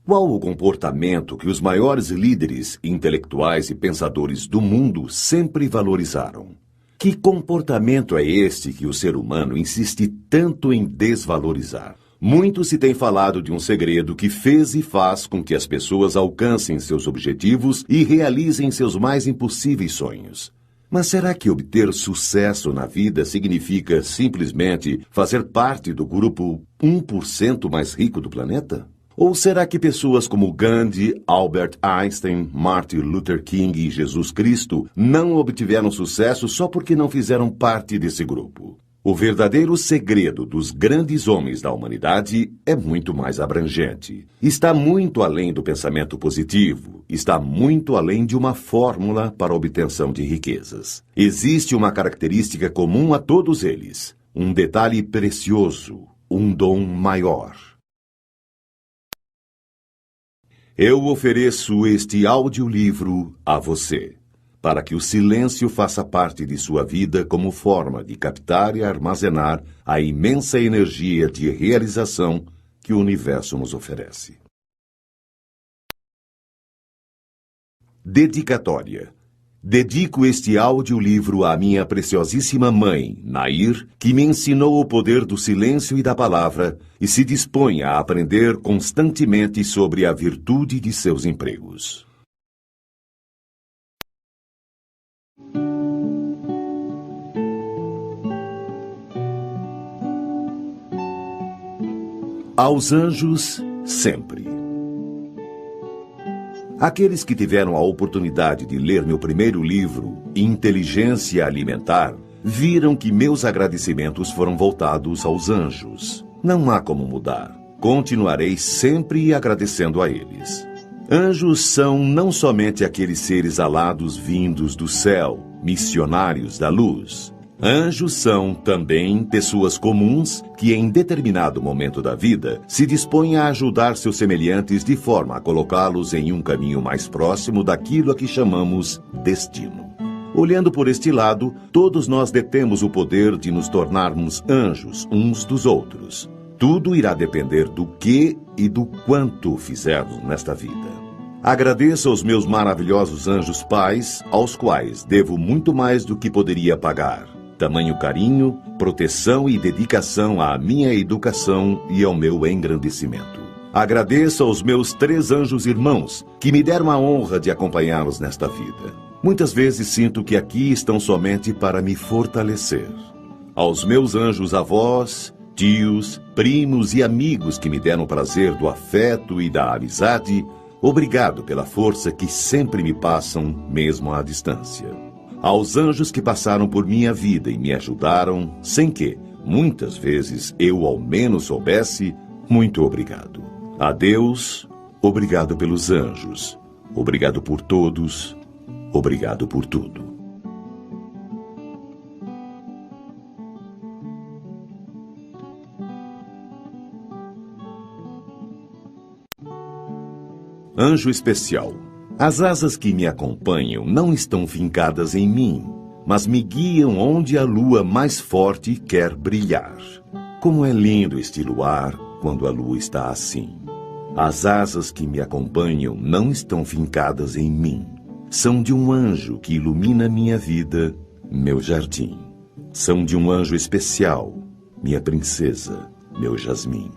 Qual o comportamento que os maiores líderes intelectuais e pensadores do mundo sempre valorizaram? Que comportamento é este que o ser humano insiste tanto em desvalorizar? Muito se tem falado de um segredo que fez e faz com que as pessoas alcancem seus objetivos e realizem seus mais impossíveis sonhos. Mas será que obter sucesso na vida significa simplesmente fazer parte do grupo 1% mais rico do planeta? Ou será que pessoas como Gandhi, Albert Einstein, Martin Luther King e Jesus Cristo não obtiveram sucesso só porque não fizeram parte desse grupo? O verdadeiro segredo dos grandes homens da humanidade é muito mais abrangente. Está muito além do pensamento positivo, está muito além de uma fórmula para a obtenção de riquezas. Existe uma característica comum a todos eles, um detalhe precioso, um dom maior. Eu ofereço este audiolivro a você, para que o silêncio faça parte de sua vida como forma de captar e armazenar a imensa energia de realização que o universo nos oferece. Dedicatória. Dedico este audiolivro à minha preciosíssima mãe, Nair, que me ensinou o poder do silêncio e da palavra e se dispõe a aprender constantemente sobre a virtude de seus empregos. Aos anjos, sempre. Aqueles que tiveram a oportunidade de ler meu primeiro livro, Inteligência Alimentar, viram que meus agradecimentos foram voltados aos anjos. Não há como mudar. Continuarei sempre agradecendo a eles. Anjos são não somente aqueles seres alados vindos do céu, missionários da luz. Anjos são, também, pessoas comuns que, em determinado momento da vida, se dispõem a ajudar seus semelhantes de forma a colocá-los em um caminho mais próximo daquilo a que chamamos destino. Olhando por este lado, todos nós detemos o poder de nos tornarmos anjos uns dos outros. Tudo irá depender do que e do quanto fizermos nesta vida. Agradeço aos meus maravilhosos anjos pais, aos quais devo muito mais do que poderia pagar. Tamanho carinho, proteção e dedicação à minha educação e ao meu engrandecimento. Agradeço aos meus 3 anjos irmãos, que me deram a honra de acompanhá-los nesta vida. Muitas vezes sinto que aqui estão somente para me fortalecer. Aos meus anjos avós, tios, primos e amigos que me deram o prazer do afeto e da amizade, obrigado pela força que sempre me passam, mesmo à distância. Aos anjos que passaram por minha vida e me ajudaram, sem que, muitas vezes, eu ao menos soubesse, muito obrigado. A Deus, obrigado pelos anjos. Obrigado por todos. Obrigado por tudo. Anjo especial. As asas que me acompanham não estão fincadas em mim, mas me guiam onde a lua mais forte quer brilhar. Como é lindo este luar quando a lua está assim. As asas que me acompanham não estão fincadas em mim. São de um anjo que ilumina minha vida, meu jardim. São de um anjo especial, minha princesa, meu jasmim.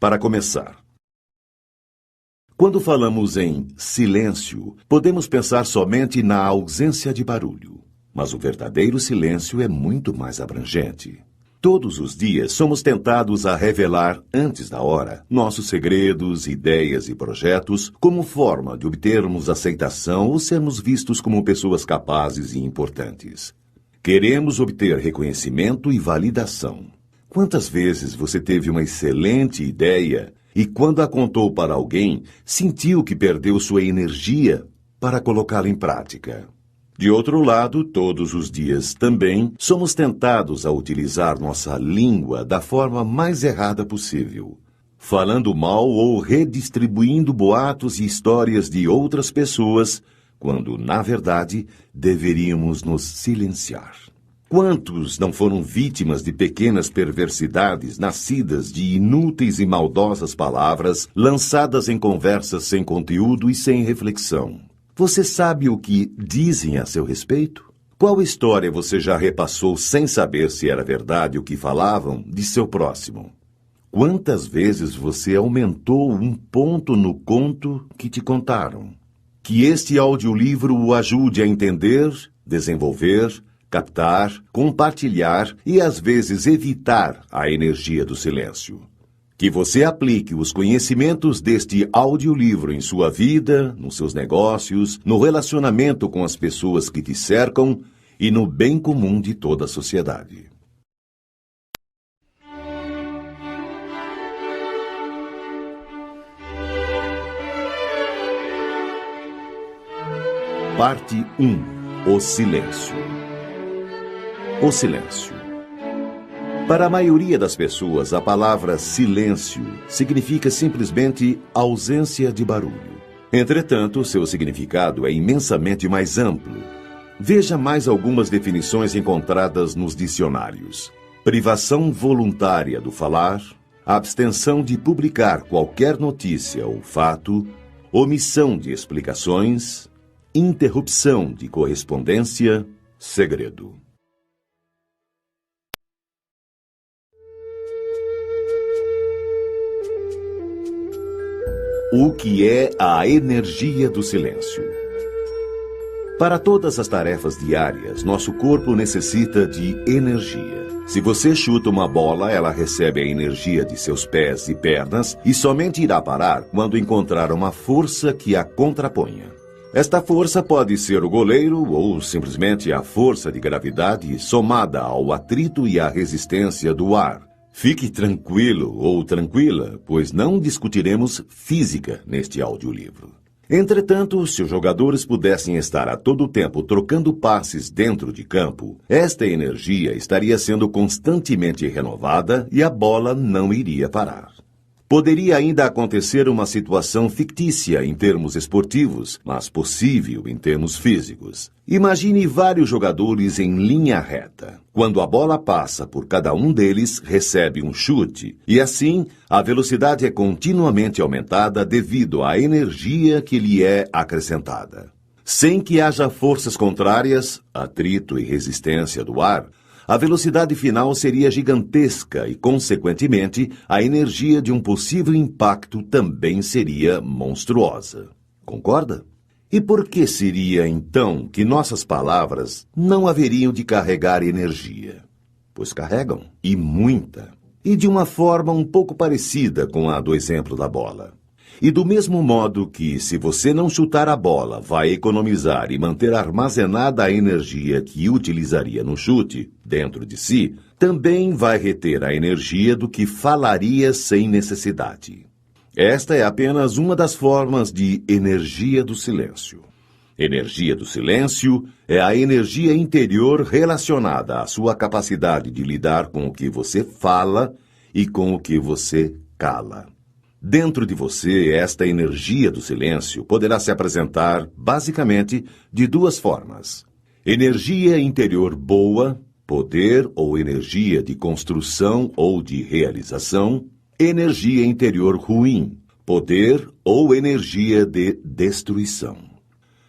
Para começar, quando falamos em silêncio, podemos pensar somente na ausência de barulho. Mas o verdadeiro silêncio é muito mais abrangente. Todos os dias somos tentados a revelar, antes da hora, nossos segredos, ideias e projetos como forma de obtermos aceitação ou sermos vistos como pessoas capazes e importantes. Queremos obter reconhecimento e validação. Quantas vezes você teve uma excelente ideia e, quando a contou para alguém, sentiu que perdeu sua energia para colocá-la em prática? De outro lado, todos os dias também somos tentados a utilizar nossa língua da forma mais errada possível, falando mal ou redistribuindo boatos e histórias de outras pessoas, quando, na verdade, deveríamos nos silenciar. Quantos não foram vítimas de pequenas perversidades nascidas de inúteis e maldosas palavras lançadas em conversas sem conteúdo e sem reflexão? Você sabe o que dizem a seu respeito? Qual história você já repassou sem saber se era verdade o que falavam de seu próximo? Quantas vezes você aumentou um ponto no conto que te contaram? Que este audiolivro o ajude a entender, desenvolver, captar, compartilhar e, às vezes, evitar a energia do silêncio. Que você aplique os conhecimentos deste audiolivro em sua vida, nos seus negócios, no relacionamento com as pessoas que te cercam e no bem comum de toda a sociedade. Parte 1. O silêncio. O silêncio. Para a maioria das pessoas, a palavra silêncio significa simplesmente ausência de barulho. Entretanto, seu significado é imensamente mais amplo. Veja mais algumas definições encontradas nos dicionários: privação voluntária do falar, abstenção de publicar qualquer notícia ou fato, omissão de explicações, interrupção de correspondência, segredo. O que é a energia do silêncio? Para todas as tarefas diárias, nosso corpo necessita de energia. Se você chuta uma bola, ela recebe a energia de seus pés e pernas e somente irá parar quando encontrar uma força que a contraponha. Esta força pode ser o goleiro ou simplesmente a força de gravidade somada ao atrito e à resistência do ar. Fique tranquilo ou tranquila, pois não discutiremos física neste audiolivro. Entretanto, se os jogadores pudessem estar a todo tempo trocando passes dentro de campo, esta energia estaria sendo constantemente renovada e a bola não iria parar. Poderia ainda acontecer uma situação fictícia em termos esportivos, mas possível em termos físicos. Imagine vários jogadores em linha reta. Quando a bola passa por cada um deles, recebe um chute, e assim a velocidade é continuamente aumentada devido à energia que lhe é acrescentada. Sem que haja forças contrárias, atrito e resistência do ar, a velocidade final seria gigantesca e, consequentemente, a energia de um possível impacto também seria monstruosa. Concorda? E por que seria, então, que nossas palavras não haveriam de carregar energia? Pois carregam, e muita. E de uma forma um pouco parecida com a do exemplo da bola. E do mesmo modo que, se você não chutar a bola, vai economizar e manter armazenada a energia que utilizaria no chute dentro de si, também vai reter a energia do que falaria sem necessidade. Esta é apenas uma das formas de energia do silêncio. Energia do silêncio é a energia interior relacionada à sua capacidade de lidar com o que você fala e com o que você cala. Dentro de você, esta energia do silêncio poderá se apresentar, basicamente, de duas formas. Energia interior boa, poder ou energia de construção ou de realização. Energia interior ruim, poder ou energia de destruição.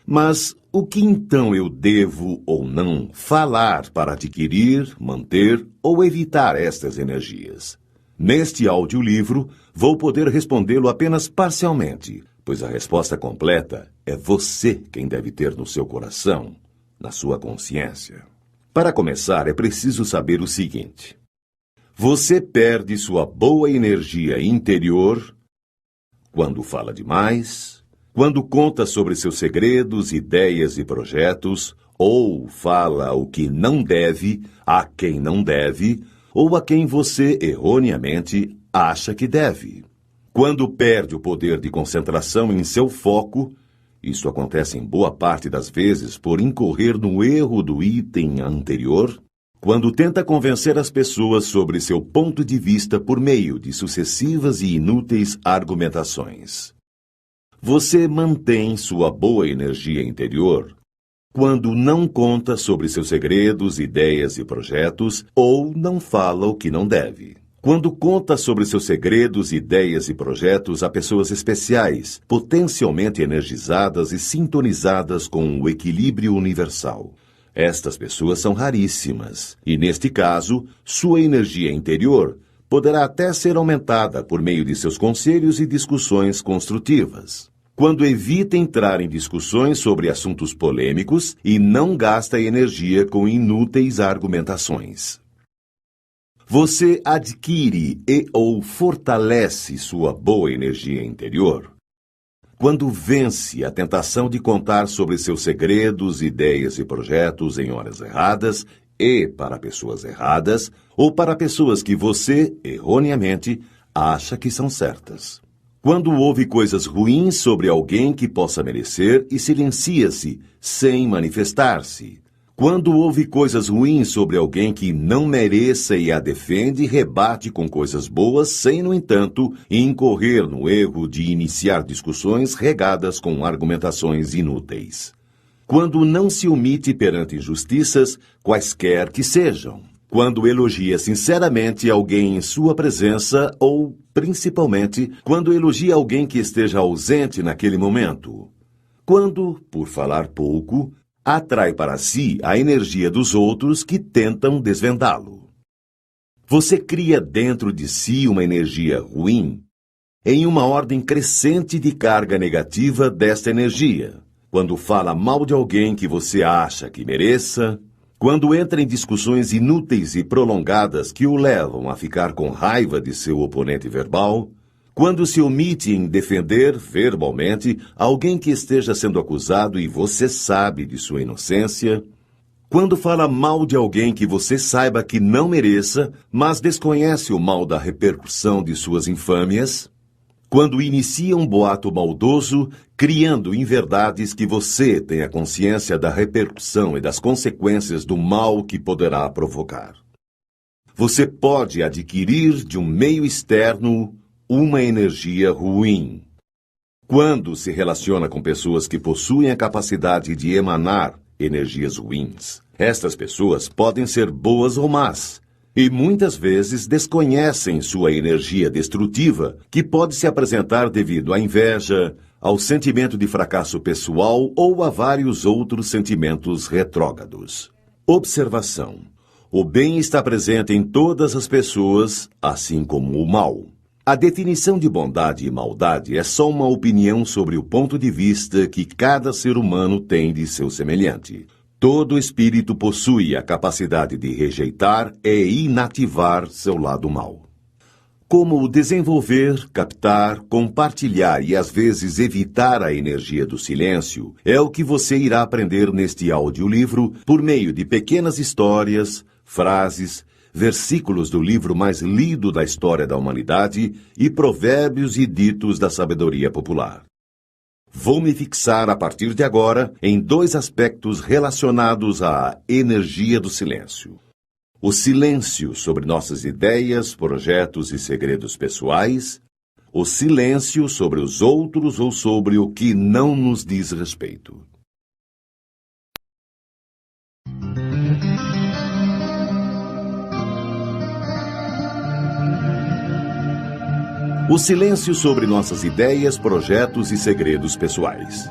Mas o que então eu devo ou não falar para adquirir, manter ou evitar estas energias? Neste audiolivro, vou poder respondê-lo apenas parcialmente, pois a resposta completa é você quem deve ter no seu coração, na sua consciência. Para começar, é preciso saber o seguinte: você perde sua boa energia interior quando fala demais, quando conta sobre seus segredos, ideias e projetos, ou fala o que não deve, a quem não deve, ou a quem você, erroneamente, acha que deve. Quando perde o poder de concentração em seu foco, Isso acontece em boa parte das vezes por incorrer no erro do item anterior, quando tenta convencer as pessoas sobre seu ponto de vista por meio de sucessivas e inúteis argumentações. Você mantém sua boa energia interior quando não conta sobre seus segredos, ideias e projetos ou não fala o que não deve. Quando conta sobre seus segredos, ideias e projetos a pessoas especiais, potencialmente energizadas e sintonizadas com o equilíbrio universal. Estas pessoas são raríssimas e, neste caso, sua energia interior poderá até ser aumentada por meio de seus conselhos e discussões construtivas. Quando evita entrar em discussões sobre assuntos polêmicos e não gasta energia com inúteis argumentações. Você adquire ou fortalece sua boa energia interior quando vence a tentação de contar sobre seus segredos, ideias e projetos em horas erradas e para pessoas erradas ou para pessoas que você, erroneamente, acha que são certas. Quando ouve coisas ruins sobre alguém que possa merecer e silencia-se sem manifestar-se. Quando ouve coisas ruins sobre alguém que não mereça e a defende, rebate com coisas boas, sem, no entanto, incorrer no erro de iniciar discussões regadas com argumentações inúteis. Quando não se omite perante injustiças, quaisquer que sejam. Quando elogia sinceramente alguém em sua presença ou, principalmente, quando elogia alguém que esteja ausente naquele momento. Quando, por falar pouco, atrai para si a energia dos outros que tentam desvendá-lo. Você cria dentro de si uma energia ruim em uma ordem crescente de carga negativa desta energia. Quando fala mal de alguém que você acha que mereça, quando entra em discussões inúteis e prolongadas que o levam a ficar com raiva de seu oponente verbal, quando se omite em defender verbalmente alguém que esteja sendo acusado e você sabe de sua inocência, quando fala mal de alguém que você saiba que não mereça, mas desconhece o mal da repercussão de suas infâmias, quando inicia um boato maldoso, criando inverdades que você tenha consciência da repercussão e das consequências do mal que poderá provocar. Você pode adquirir de um meio externo uma energia ruim. Quando se relaciona com pessoas que possuem a capacidade de emanar energias ruins, estas pessoas podem ser boas ou más, e muitas vezes desconhecem sua energia destrutiva, que pode se apresentar devido à inveja, ao sentimento de fracasso pessoal ou a vários outros sentimentos retrógrados. Observação: o bem está presente em todas as pessoas, assim como o mal. A definição de bondade e maldade é só uma opinião sobre o ponto de vista que cada ser humano tem de seu semelhante. Todo espírito possui a capacidade de rejeitar e inativar seu lado mal. Como desenvolver, captar, compartilhar e às vezes evitar a energia do silêncio é o que você irá aprender neste audiolivro por meio de pequenas histórias, frases, versículos do livro mais lido da história da humanidade e provérbios e ditos da sabedoria popular. Vou me fixar a partir de agora em dois aspectos relacionados à energia do silêncio. O silêncio sobre nossas ideias, projetos e segredos pessoais, o silêncio sobre os outros ou sobre o que não nos diz respeito. O silêncio sobre nossas ideias, projetos e segredos pessoais.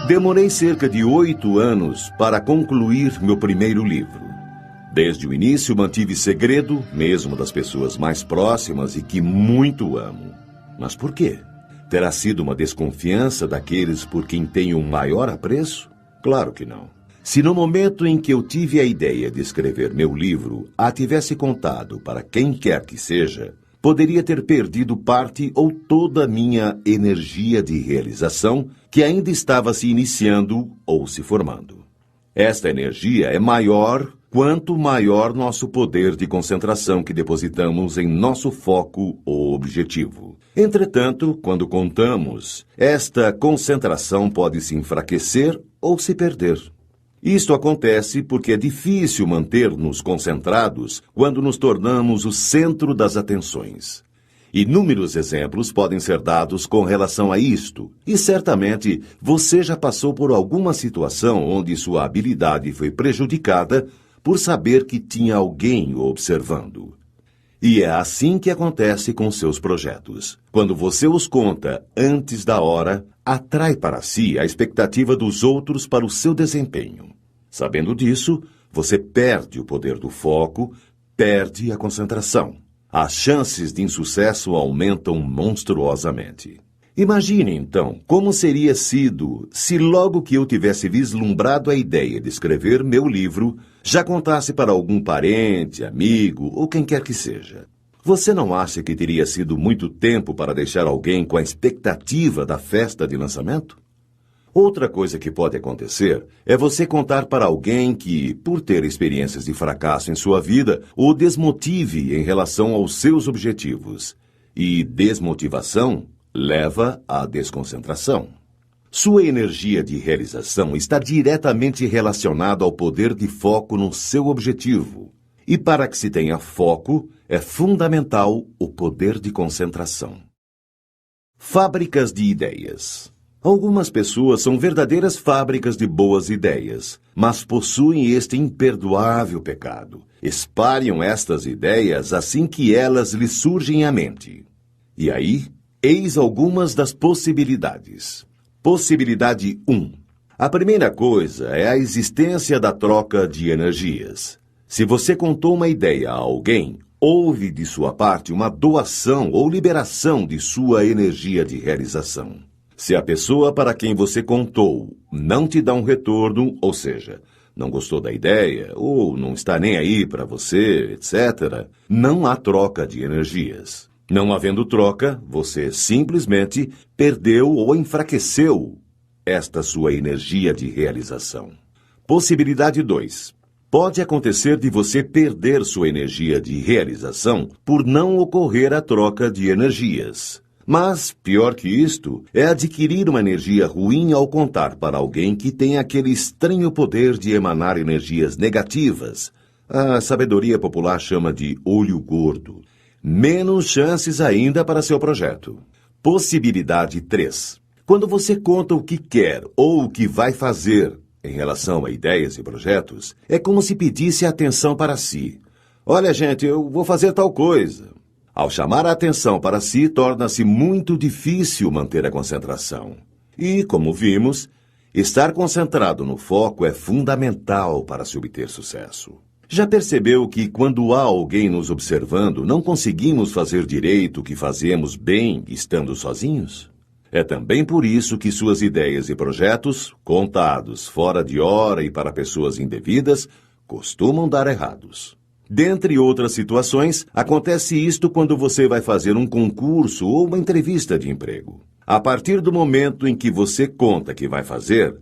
Demorei cerca de 8 anos para concluir meu primeiro livro. Desde o início mantive segredo, mesmo das pessoas mais próximas e que muito amo. Mas por quê? Terá sido uma desconfiança daqueles por quem tenho um maior apreço? Claro que não. Se no momento em que eu tive a ideia de escrever meu livro, a tivesse contado para quem quer que seja, poderia ter perdido parte ou toda a minha energia de realização que ainda estava se iniciando ou se formando. Esta energia é maior quanto maior nosso poder de concentração que depositamos em nosso foco ou objetivo. Entretanto, quando contamos, esta concentração pode se enfraquecer ou se perder. Isto acontece porque é difícil manter-nos concentrados quando nos tornamos o centro das atenções. Inúmeros exemplos podem ser dados com relação a isto, e certamente você já passou por alguma situação onde sua habilidade foi prejudicada por saber que tinha alguém o observando. E é assim que acontece com seus projetos. Quando você os conta antes da hora, atrai para si a expectativa dos outros para o seu desempenho. Sabendo disso, você perde o poder do foco, perde a concentração. As chances de insucesso aumentam monstruosamente. Imagine, então, como seria sido se logo que eu tivesse vislumbrado a ideia de escrever meu livro, já contasse para algum parente, amigo ou quem quer que seja. Você não acha que teria sido muito tempo para deixar alguém com a expectativa da festa de lançamento? Outra coisa que pode acontecer é você contar para alguém que, por ter experiências de fracasso em sua vida, o desmotive em relação aos seus objetivos. E desmotivação leva à desconcentração. Sua energia de realização está diretamente relacionada ao poder de foco no seu objetivo. E para que se tenha foco, é fundamental o poder de concentração. Fábricas de ideias. Algumas pessoas são verdadeiras fábricas de boas ideias, mas possuem este imperdoável pecado. Espalham estas ideias assim que elas lhes surgem à mente. E aí, eis algumas das possibilidades. Possibilidade 1. A primeira coisa é a existência da troca de energias. Se você contou uma ideia a alguém, houve de sua parte uma doação ou liberação de sua energia de realização. Se a pessoa para quem você contou não te dá um retorno, ou seja, não gostou da ideia ou não está nem aí para você, etc., não há troca de energias. Não havendo troca, você simplesmente perdeu ou enfraqueceu esta sua energia de realização. Possibilidade 2. Pode acontecer de você perder sua energia de realização por não ocorrer a troca de energias. Mas, pior que isto, é adquirir uma energia ruim ao contar para alguém que tem aquele estranho poder de emanar energias negativas. A sabedoria popular chama de olho gordo. Menos chances ainda para seu projeto. Possibilidade 3. Quando você conta o que quer ou o que vai fazer em relação a ideias e projetos, é como se pedisse atenção para si. Olha, gente, eu vou fazer tal coisa. Ao chamar a atenção para si, torna-se muito difícil manter a concentração. E, como vimos, estar concentrado no foco é fundamental para se obter sucesso. Já percebeu que, quando há alguém nos observando, não conseguimos fazer direito o que fazemos bem estando sozinhos? É também por isso que suas ideias e projetos, contados fora de hora e para pessoas indevidas, costumam dar errados. Dentre outras situações, acontece isto quando você vai fazer um concurso ou uma entrevista de emprego. A partir do momento em que você conta que vai fazer,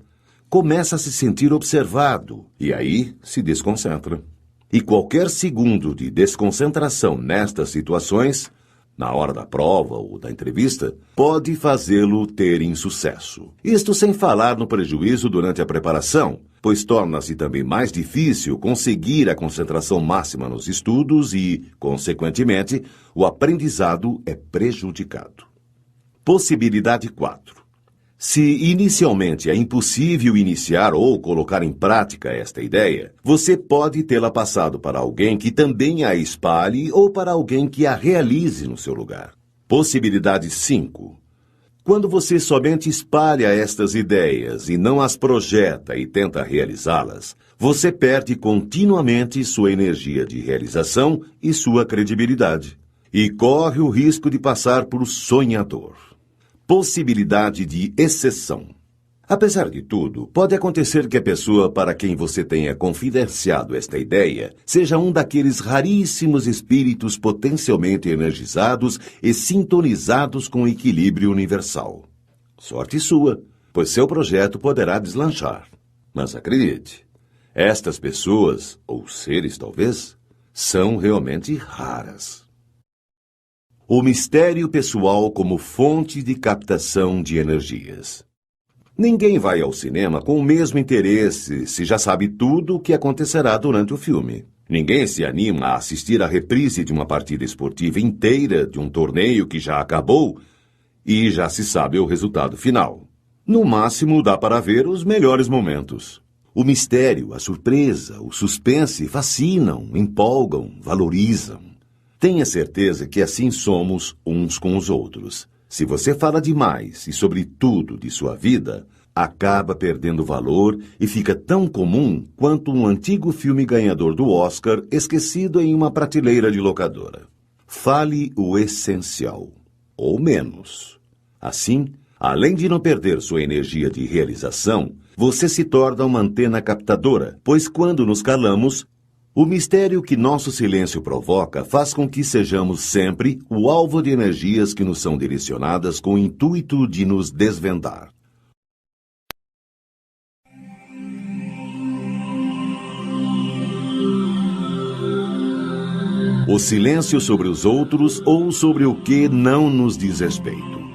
começa a se sentir observado e aí se desconcentra. E qualquer segundo de desconcentração nestas situações, na hora da prova ou da entrevista, pode fazê-lo ter insucesso. Isto sem falar no prejuízo durante a preparação, pois torna-se também mais difícil conseguir a concentração máxima nos estudos e, consequentemente, o aprendizado é prejudicado. Possibilidade 4. Se inicialmente é impossível iniciar ou colocar em prática esta ideia, você pode tê-la passado para alguém que também a espalhe ou para alguém que a realize no seu lugar. Possibilidade 5. Quando você somente espalha estas ideias e não as projeta e tenta realizá-las, você perde continuamente sua energia de realização e sua credibilidade. E corre o risco de passar por sonhador. Possibilidade de exceção. Apesar de tudo, pode acontecer que a pessoa para quem você tenha confidenciado esta ideia seja um daqueles raríssimos espíritos potencialmente energizados e sintonizados com o equilíbrio universal. Sorte sua, pois seu projeto poderá deslanchar. Mas acredite, estas pessoas, ou seres talvez, são realmente raras. O mistério pessoal como fonte de captação de energias. Ninguém vai ao cinema com o mesmo interesse se já sabe tudo o que acontecerá durante o filme. Ninguém se anima a assistir à reprise de uma partida esportiva inteira de um torneio que já acabou e já se sabe o resultado final. No máximo, dá para ver os melhores momentos. O mistério, a surpresa, o suspense fascinam, empolgam, valorizam. Tenha certeza que assim somos uns com os outros. Se você fala demais e sobre tudo de sua vida, acaba perdendo valor e fica tão comum quanto um antigo filme ganhador do Oscar esquecido em uma prateleira de locadora. Fale o essencial, ou menos. Assim, além de não perder sua energia de realização, você se torna uma antena captadora, pois quando nos calamos, o mistério que nosso silêncio provoca faz com que sejamos sempre o alvo de energias que nos são direcionadas com o intuito de nos desvendar. O silêncio sobre os outros ou sobre o que não nos diz respeito.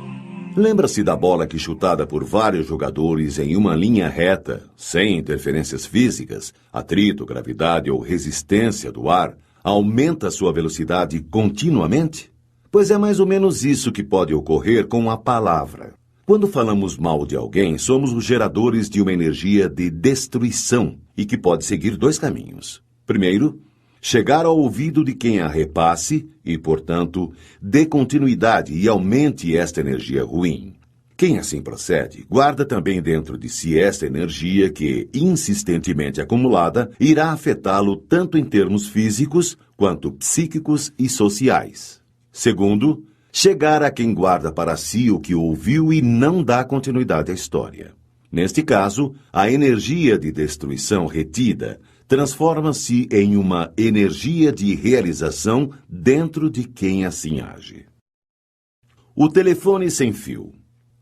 Lembra-se da bola que, chutada por vários jogadores em uma linha reta, sem interferências físicas, atrito, gravidade ou resistência do ar, aumenta sua velocidade continuamente? Pois é mais ou menos isso que pode ocorrer com a palavra. Quando falamos mal de alguém, somos os geradores de uma energia de destruição e que pode seguir dois caminhos. Primeiro, chegar ao ouvido de quem a repasse e, portanto, dê continuidade e aumente esta energia ruim. Quem assim procede, guarda também dentro de si esta energia que, insistentemente acumulada, irá afetá-lo tanto em termos físicos quanto psíquicos e sociais. Segundo, chegar a quem guarda para si o que ouviu e não dá continuidade à história. Neste caso, a energia de destruição retida transforma-se em uma energia de realização dentro de quem assim age. O telefone sem fio.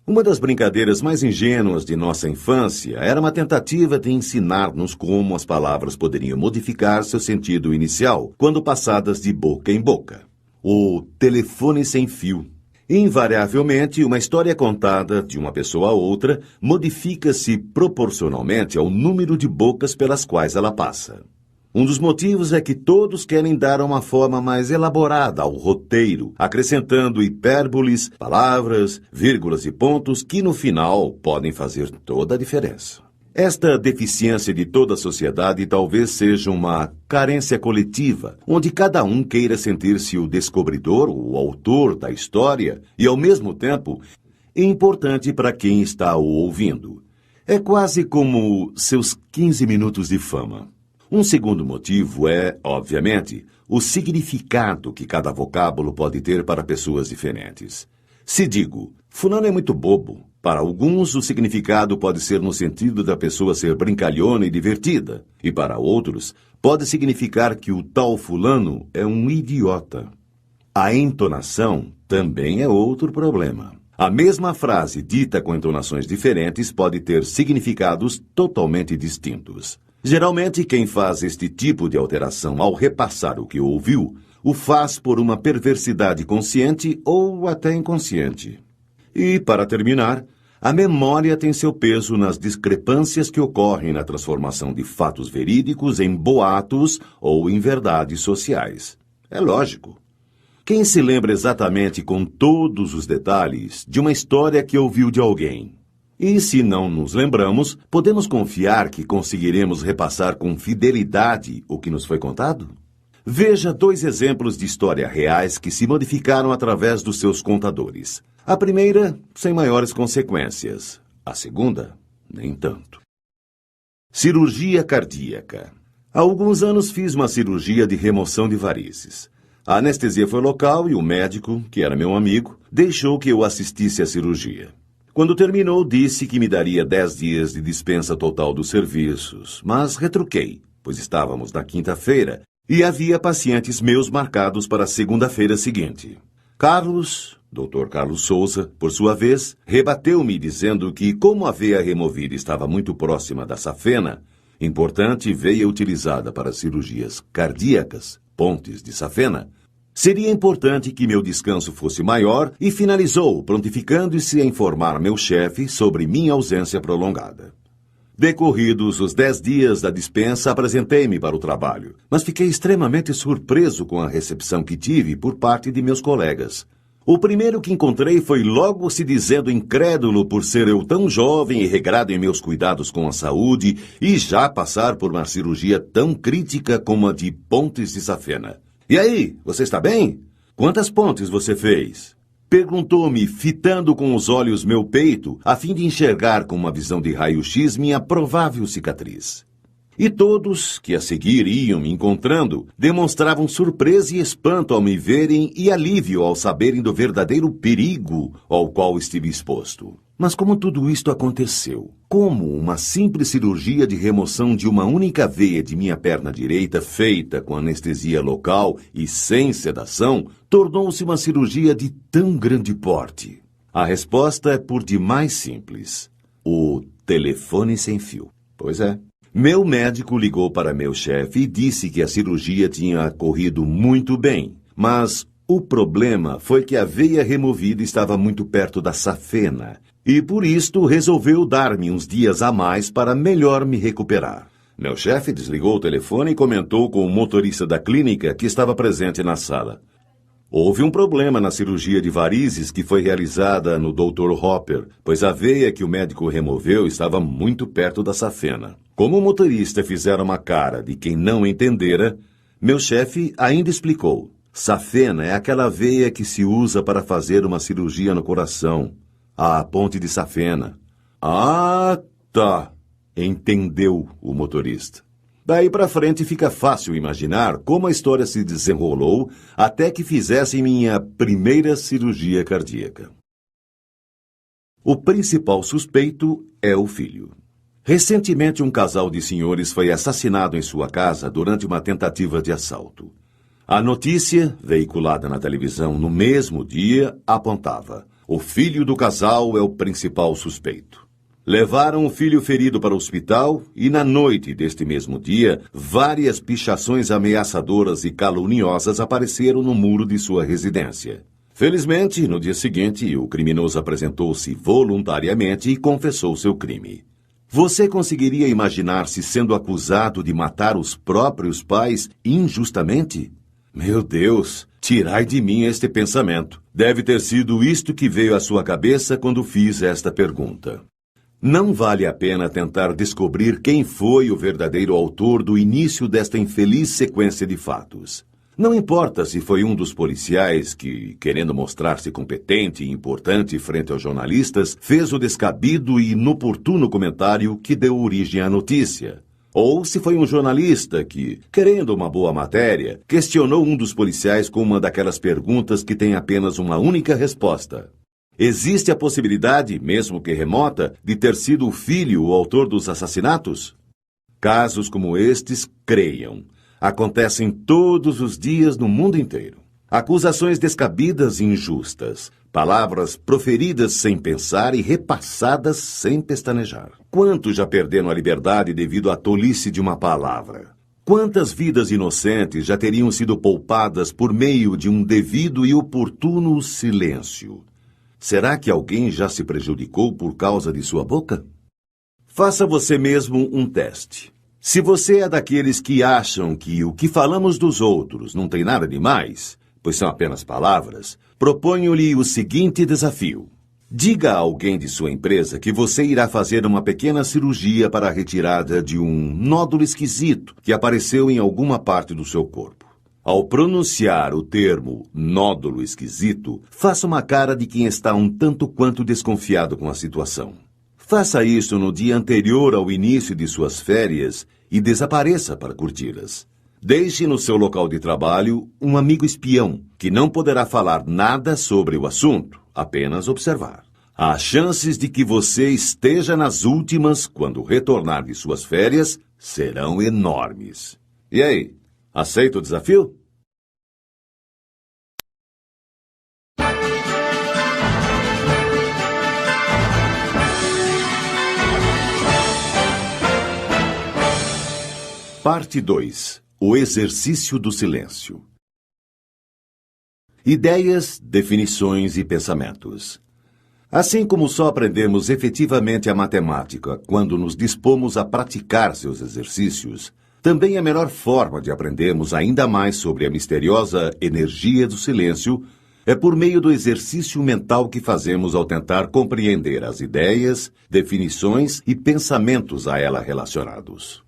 Uma das brincadeiras mais ingênuas de nossa infância era uma tentativa de ensinar-nos como as palavras poderiam modificar seu sentido inicial quando passadas de boca em boca. O telefone sem fio. Invariavelmente, uma história contada de uma pessoa a outra modifica-se proporcionalmente ao número de bocas pelas quais ela passa. Um dos motivos é que todos querem dar uma forma mais elaborada ao roteiro, acrescentando hipérboles, palavras, vírgulas e pontos que, no final, podem fazer toda a diferença. Esta deficiência de toda a sociedade talvez seja uma carência coletiva, onde cada um queira sentir-se o descobridor, o autor da história e, ao mesmo tempo, importante para quem está o ouvindo. É quase como seus 15 minutos de fama. Um segundo motivo é, obviamente, o significado que cada vocábulo pode ter para pessoas diferentes. Se digo, fulano é muito bobo, para alguns o significado pode ser no sentido da pessoa ser brincalhona e divertida, e para outros pode significar que o tal fulano é um idiota. A entonação também é outro problema. A mesma frase dita com entonações diferentes pode ter significados totalmente distintos. Geralmente, quem faz este tipo de alteração ao repassar o que ouviu, o faz por uma perversidade consciente ou até inconsciente. E, para terminar, a memória tem seu peso nas discrepâncias que ocorrem na transformação de fatos verídicos em boatos ou em verdades sociais. É lógico. Quem se lembra exatamente com todos os detalhes de uma história que ouviu de alguém? E se não nos lembramos, podemos confiar que conseguiremos repassar com fidelidade o que nos foi contado? Veja 2 exemplos de história reais que se modificaram através dos seus contadores. A primeira, sem maiores consequências. A segunda, nem tanto. Cirurgia cardíaca. Há alguns anos fiz uma cirurgia de remoção de varizes. A anestesia foi local e o médico, que era meu amigo, deixou que eu assistisse à cirurgia. Quando terminou, disse que me daria 10 dias de dispensa total dos serviços, mas retruquei, pois estávamos na quinta-feira e havia pacientes meus marcados para a segunda-feira seguinte. Dr. Carlos Souza, por sua vez, rebateu-me dizendo que, como a veia removida estava muito próxima da safena, importante veia utilizada para cirurgias cardíacas, pontes de safena, Seria importante que meu descanso fosse maior e finalizou, prontificando-se a informar meu chefe sobre minha ausência prolongada. Decorridos os 10 dias da dispensa, apresentei-me para o trabalho, mas fiquei extremamente surpreso com a recepção que tive por parte de meus colegas. O primeiro que encontrei foi logo se dizendo incrédulo por ser eu tão jovem e regrado em meus cuidados com a saúde e já passar por uma cirurgia tão crítica como a de pontes de safena. E aí, você está bem? Quantas pontes você fez? Perguntou-me, fitando com os olhos meu peito, a fim de enxergar com uma visão de raio-x minha provável cicatriz. E todos, que a seguir iam me encontrando, demonstravam surpresa e espanto ao me verem e alívio ao saberem do verdadeiro perigo ao qual estive exposto. Mas como tudo isto aconteceu? Como uma simples cirurgia de remoção de uma única veia de minha perna direita, feita com anestesia local e sem sedação, tornou-se uma cirurgia de tão grande porte? A resposta é por demais simples. O telefone sem fio. Pois é. Meu médico ligou para meu chefe e disse que a cirurgia tinha corrido muito bem, mas o problema foi que a veia removida estava muito perto da safena, e por isto resolveu dar-me uns dias a mais para melhor me recuperar. Meu chefe desligou o telefone e comentou com o motorista da clínica que estava presente na sala. Houve um problema na cirurgia de varizes que foi realizada no Dr. Hopper, pois a veia que o médico removeu estava muito perto da safena. Como o motorista fizera uma cara de quem não entendera, meu chefe ainda explicou. Safena é aquela veia que se usa para fazer uma cirurgia no coração. A ponte de safena. Ah, tá. Entendeu o motorista. Daí para frente fica fácil imaginar como a história se desenrolou até que fizessem minha primeira cirurgia cardíaca. O principal suspeito é o filho. Recentemente, um casal de senhores foi assassinado em sua casa durante uma tentativa de assalto. A notícia, veiculada na televisão no mesmo dia, apontava: o filho do casal é o principal suspeito. Levaram o filho ferido para o hospital e, na noite deste mesmo dia, várias pichações ameaçadoras e caluniosas apareceram no muro de sua residência. Felizmente, no dia seguinte, o criminoso apresentou-se voluntariamente e confessou seu crime. Você conseguiria imaginar-se sendo acusado de matar os próprios pais injustamente? Meu Deus, tirai de mim este pensamento. Deve ter sido isto que veio à sua cabeça quando fiz esta pergunta. Não vale a pena tentar descobrir quem foi o verdadeiro autor do início desta infeliz sequência de fatos. Não importa se foi um dos policiais que, querendo mostrar-se competente e importante frente aos jornalistas, fez o descabido e inoportuno comentário que deu origem à notícia. Ou se foi um jornalista que, querendo uma boa matéria, questionou um dos policiais com uma daquelas perguntas que tem apenas uma única resposta. Existe a possibilidade, mesmo que remota, de ter sido o filho o autor dos assassinatos? Casos como estes, creiam, acontecem todos os dias no mundo inteiro. Acusações descabidas e injustas, palavras proferidas sem pensar e repassadas sem pestanejar. Quantos já perderam a liberdade devido à tolice de uma palavra? Quantas vidas inocentes já teriam sido poupadas por meio de um devido e oportuno silêncio? Será que alguém já se prejudicou por causa de sua boca? Faça você mesmo um teste. Se você é daqueles que acham que o que falamos dos outros não tem nada de mais, pois são apenas palavras, proponho-lhe o seguinte desafio. Diga a alguém de sua empresa que você irá fazer uma pequena cirurgia para a retirada de um nódulo esquisito que apareceu em alguma parte do seu corpo. Ao pronunciar o termo nódulo esquisito, faça uma cara de quem está um tanto quanto desconfiado com a situação. Faça isso no dia anterior ao início de suas férias e desapareça para curti-las. Deixe no seu local de trabalho um amigo espião, que não poderá falar nada sobre o assunto, apenas observar. As chances de que você esteja nas últimas quando retornar de suas férias serão enormes. E aí, aceita o desafio? Parte 2. O exercício do silêncio. Ideias, definições e pensamentos. Assim como só aprendemos efetivamente a matemática quando nos dispomos a praticar seus exercícios, também a melhor forma de aprendermos ainda mais sobre a misteriosa energia do silêncio é por meio do exercício mental que fazemos ao tentar compreender as ideias, definições e pensamentos a ela relacionados.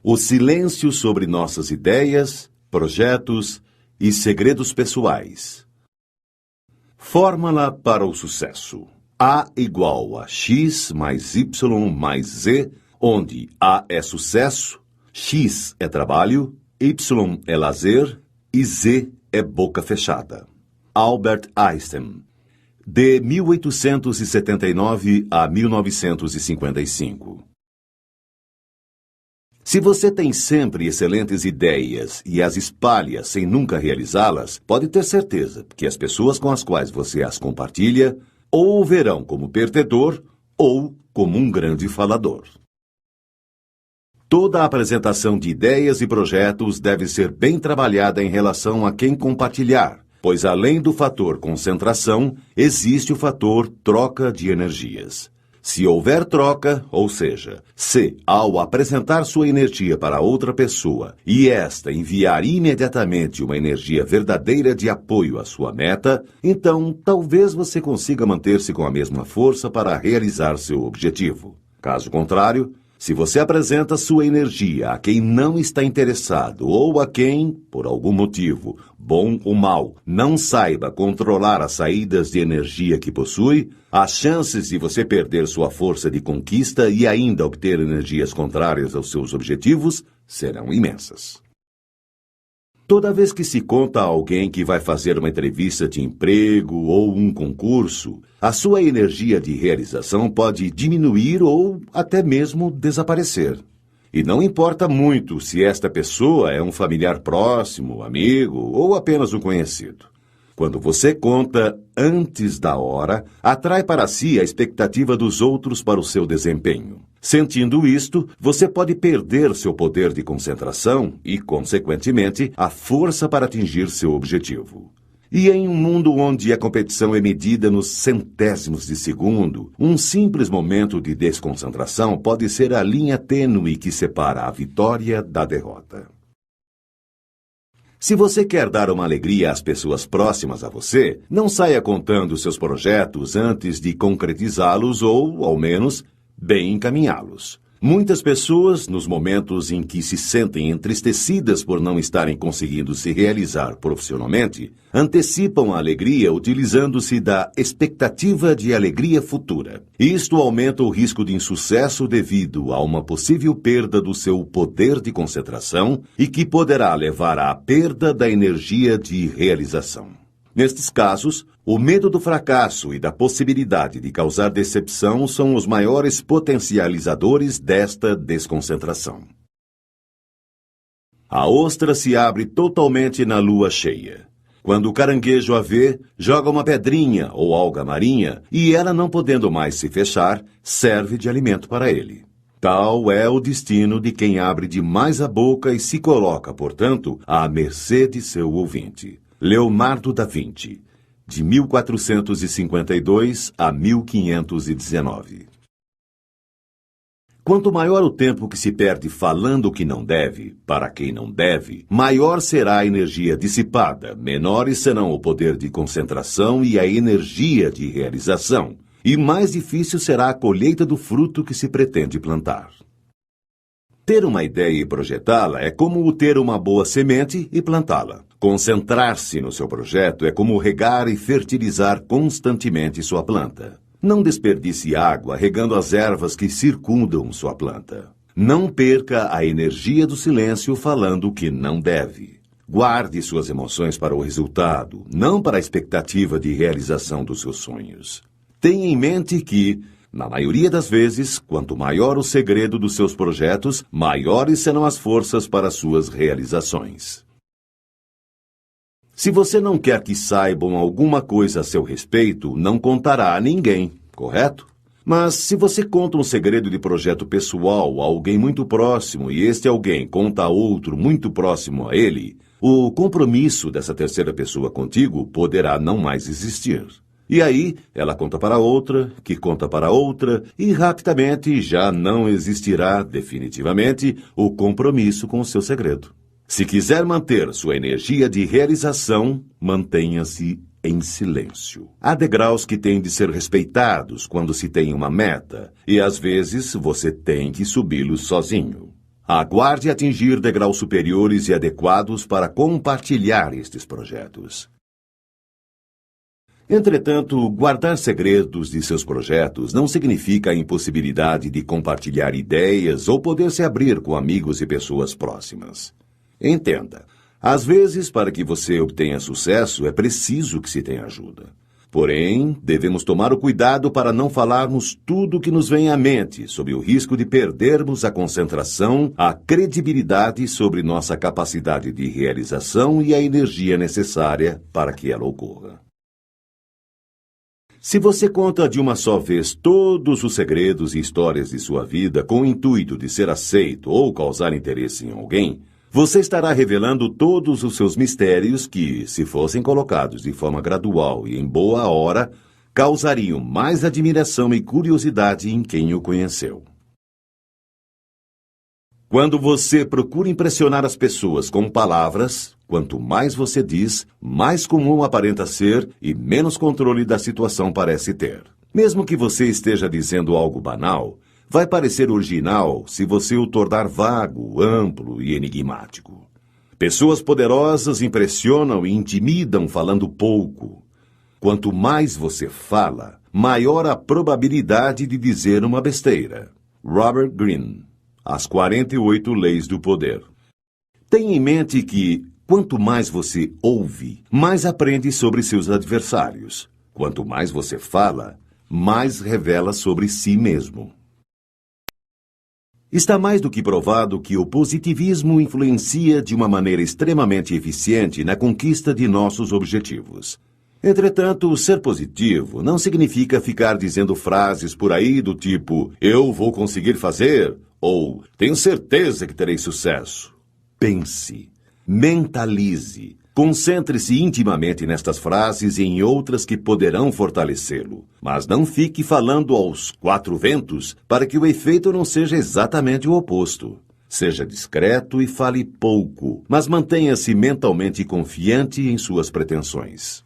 O silêncio sobre nossas ideias, projetos e segredos pessoais. Fórmula para o sucesso. A igual a X mais Y mais Z, onde A é sucesso, X é trabalho, Y é lazer e Z é boca fechada. Albert Einstein, de 1879 a 1955. Se você tem sempre excelentes ideias e as espalha sem nunca realizá-las, pode ter certeza que as pessoas com as quais você as compartilha ou o verão como perdedor ou como um grande falador. Toda a apresentação de ideias e projetos deve ser bem trabalhada em relação a quem compartilhar, pois além do fator concentração, existe o fator troca de energias. Se houver troca, ou seja, se, ao apresentar sua energia para outra pessoa e esta enviar imediatamente uma energia verdadeira de apoio à sua meta, então talvez você consiga manter-se com a mesma força para realizar seu objetivo. Caso contrário, se você apresenta sua energia a quem não está interessado ou a quem, por algum motivo, bom ou mau, não saiba controlar as saídas de energia que possui, as chances de você perder sua força de conquista e ainda obter energias contrárias aos seus objetivos serão imensas. Toda vez que se conta a alguém que vai fazer uma entrevista de emprego ou um concurso, a sua energia de realização pode diminuir ou até mesmo desaparecer. E não importa muito se esta pessoa é um familiar próximo, amigo ou apenas um conhecido. Quando você conta antes da hora, atrai para si a expectativa dos outros para o seu desempenho. Sentindo isto, você pode perder seu poder de concentração e, consequentemente, a força para atingir seu objetivo. E em um mundo onde a competição é medida nos centésimos de segundo, um simples momento de desconcentração pode ser a linha tênue que separa a vitória da derrota. Se você quer dar uma alegria às pessoas próximas a você, não saia contando seus projetos antes de concretizá-los ou, ao menos, bem encaminhá-los. Muitas pessoas, nos momentos em que se sentem entristecidas por não estarem conseguindo se realizar profissionalmente, antecipam a alegria utilizando-se da expectativa de alegria futura. Isto aumenta o risco de insucesso devido a uma possível perda do seu poder de concentração e que poderá levar à perda da energia de realização. Nestes casos, o medo do fracasso e da possibilidade de causar decepção são os maiores potencializadores desta desconcentração. A ostra se abre totalmente na lua cheia. Quando o caranguejo a vê, joga uma pedrinha ou alga marinha e ela, não podendo mais se fechar, serve de alimento para ele. Tal é o destino de quem abre demais a boca e se coloca, portanto, à mercê de seu ouvinte. Leonardo da Vinci, de 1452 a 1519. Quanto maior o tempo que se perde falando o que não deve, para quem não deve, maior será a energia dissipada, menores serão o poder de concentração e a energia de realização, e mais difícil será a colheita do fruto que se pretende plantar. Ter uma ideia e projetá-la é como ter uma boa semente e plantá-la. Concentrar-se no seu projeto é como regar e fertilizar constantemente sua planta. Não desperdice água regando as ervas que circundam sua planta. Não perca a energia do silêncio falando o que não deve. Guarde suas emoções para o resultado, não para a expectativa de realização dos seus sonhos. Tenha em mente que, na maioria das vezes, quanto maior o segredo dos seus projetos, maiores serão as forças para suas realizações. Se você não quer que saibam alguma coisa a seu respeito, não contará a ninguém, correto? Mas se você conta um segredo de projeto pessoal a alguém muito próximo e este alguém conta a outro muito próximo a ele, o compromisso dessa terceira pessoa contigo poderá não mais existir. E aí, ela conta para outra, que conta para outra, e rapidamente já não existirá definitivamente o compromisso com o seu segredo. Se quiser manter sua energia de realização, mantenha-se em silêncio. Há degraus que têm de ser respeitados quando se tem uma meta, e às vezes você tem que subi-los sozinho. Aguarde atingir degraus superiores e adequados para compartilhar estes projetos. Entretanto, guardar segredos de seus projetos não significa a impossibilidade de compartilhar ideias ou poder se abrir com amigos e pessoas próximas. Entenda, às vezes, para que você obtenha sucesso, é preciso que se tenha ajuda. Porém, devemos tomar o cuidado para não falarmos tudo o que nos vem à mente, sob o risco de perdermos a concentração, a credibilidade sobre nossa capacidade de realização e a energia necessária para que ela ocorra. Se você conta de uma só vez todos os segredos e histórias de sua vida com o intuito de ser aceito ou causar interesse em alguém, você estará revelando todos os seus mistérios que, se fossem colocados de forma gradual e em boa hora, causariam mais admiração e curiosidade em quem o conheceu. Quando você procura impressionar as pessoas com palavras, quanto mais você diz, mais comum aparenta ser e menos controle da situação parece ter. Mesmo que você esteja dizendo algo banal, vai parecer original se você o tornar vago, amplo e enigmático. Pessoas poderosas impressionam e intimidam falando pouco. Quanto mais você fala, maior a probabilidade de dizer uma besteira. Robert Greene, As 48 Leis do Poder. Tenha em mente que, quanto mais você ouve, mais aprende sobre seus adversários. Quanto mais você fala, mais revela sobre si mesmo. Está mais do que provado que o positivismo influencia de uma maneira extremamente eficiente na conquista de nossos objetivos. Entretanto, ser positivo não significa ficar dizendo frases por aí do tipo "eu vou conseguir fazer" ou "tenho certeza que terei sucesso". Pense, mentalize, concentre-se intimamente nestas frases e em outras que poderão fortalecê-lo. Mas não fique falando aos quatro ventos para que o efeito não seja exatamente o oposto. Seja discreto e fale pouco, mas mantenha-se mentalmente confiante em suas pretensões.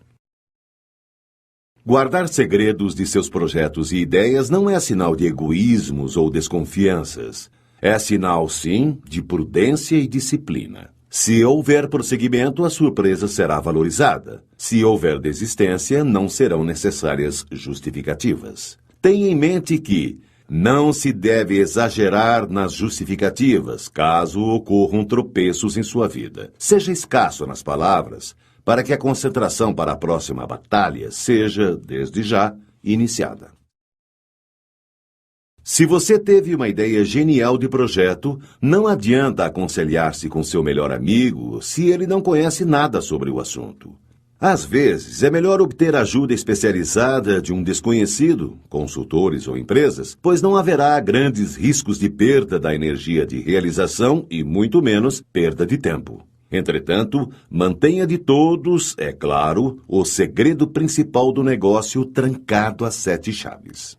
Guardar segredos de seus projetos e ideias não é sinal de egoísmos ou desconfianças. É sinal, sim, de prudência e disciplina. Se houver prosseguimento, a surpresa será valorizada. Se houver desistência, não serão necessárias justificativas. Tenha em mente que não se deve exagerar nas justificativas, caso ocorram tropeços em sua vida. Seja escasso nas palavras, para que a concentração para a próxima batalha seja, desde já, iniciada. Se você teve uma ideia genial de projeto, não adianta aconselhar-se com seu melhor amigo se ele não conhece nada sobre o assunto. Às vezes, é melhor obter ajuda especializada de um desconhecido, consultores ou empresas, pois não haverá grandes riscos de perda da energia de realização e, muito menos, perda de tempo. Entretanto, mantenha de todos, é claro, o segredo principal do negócio trancado a 7 chaves.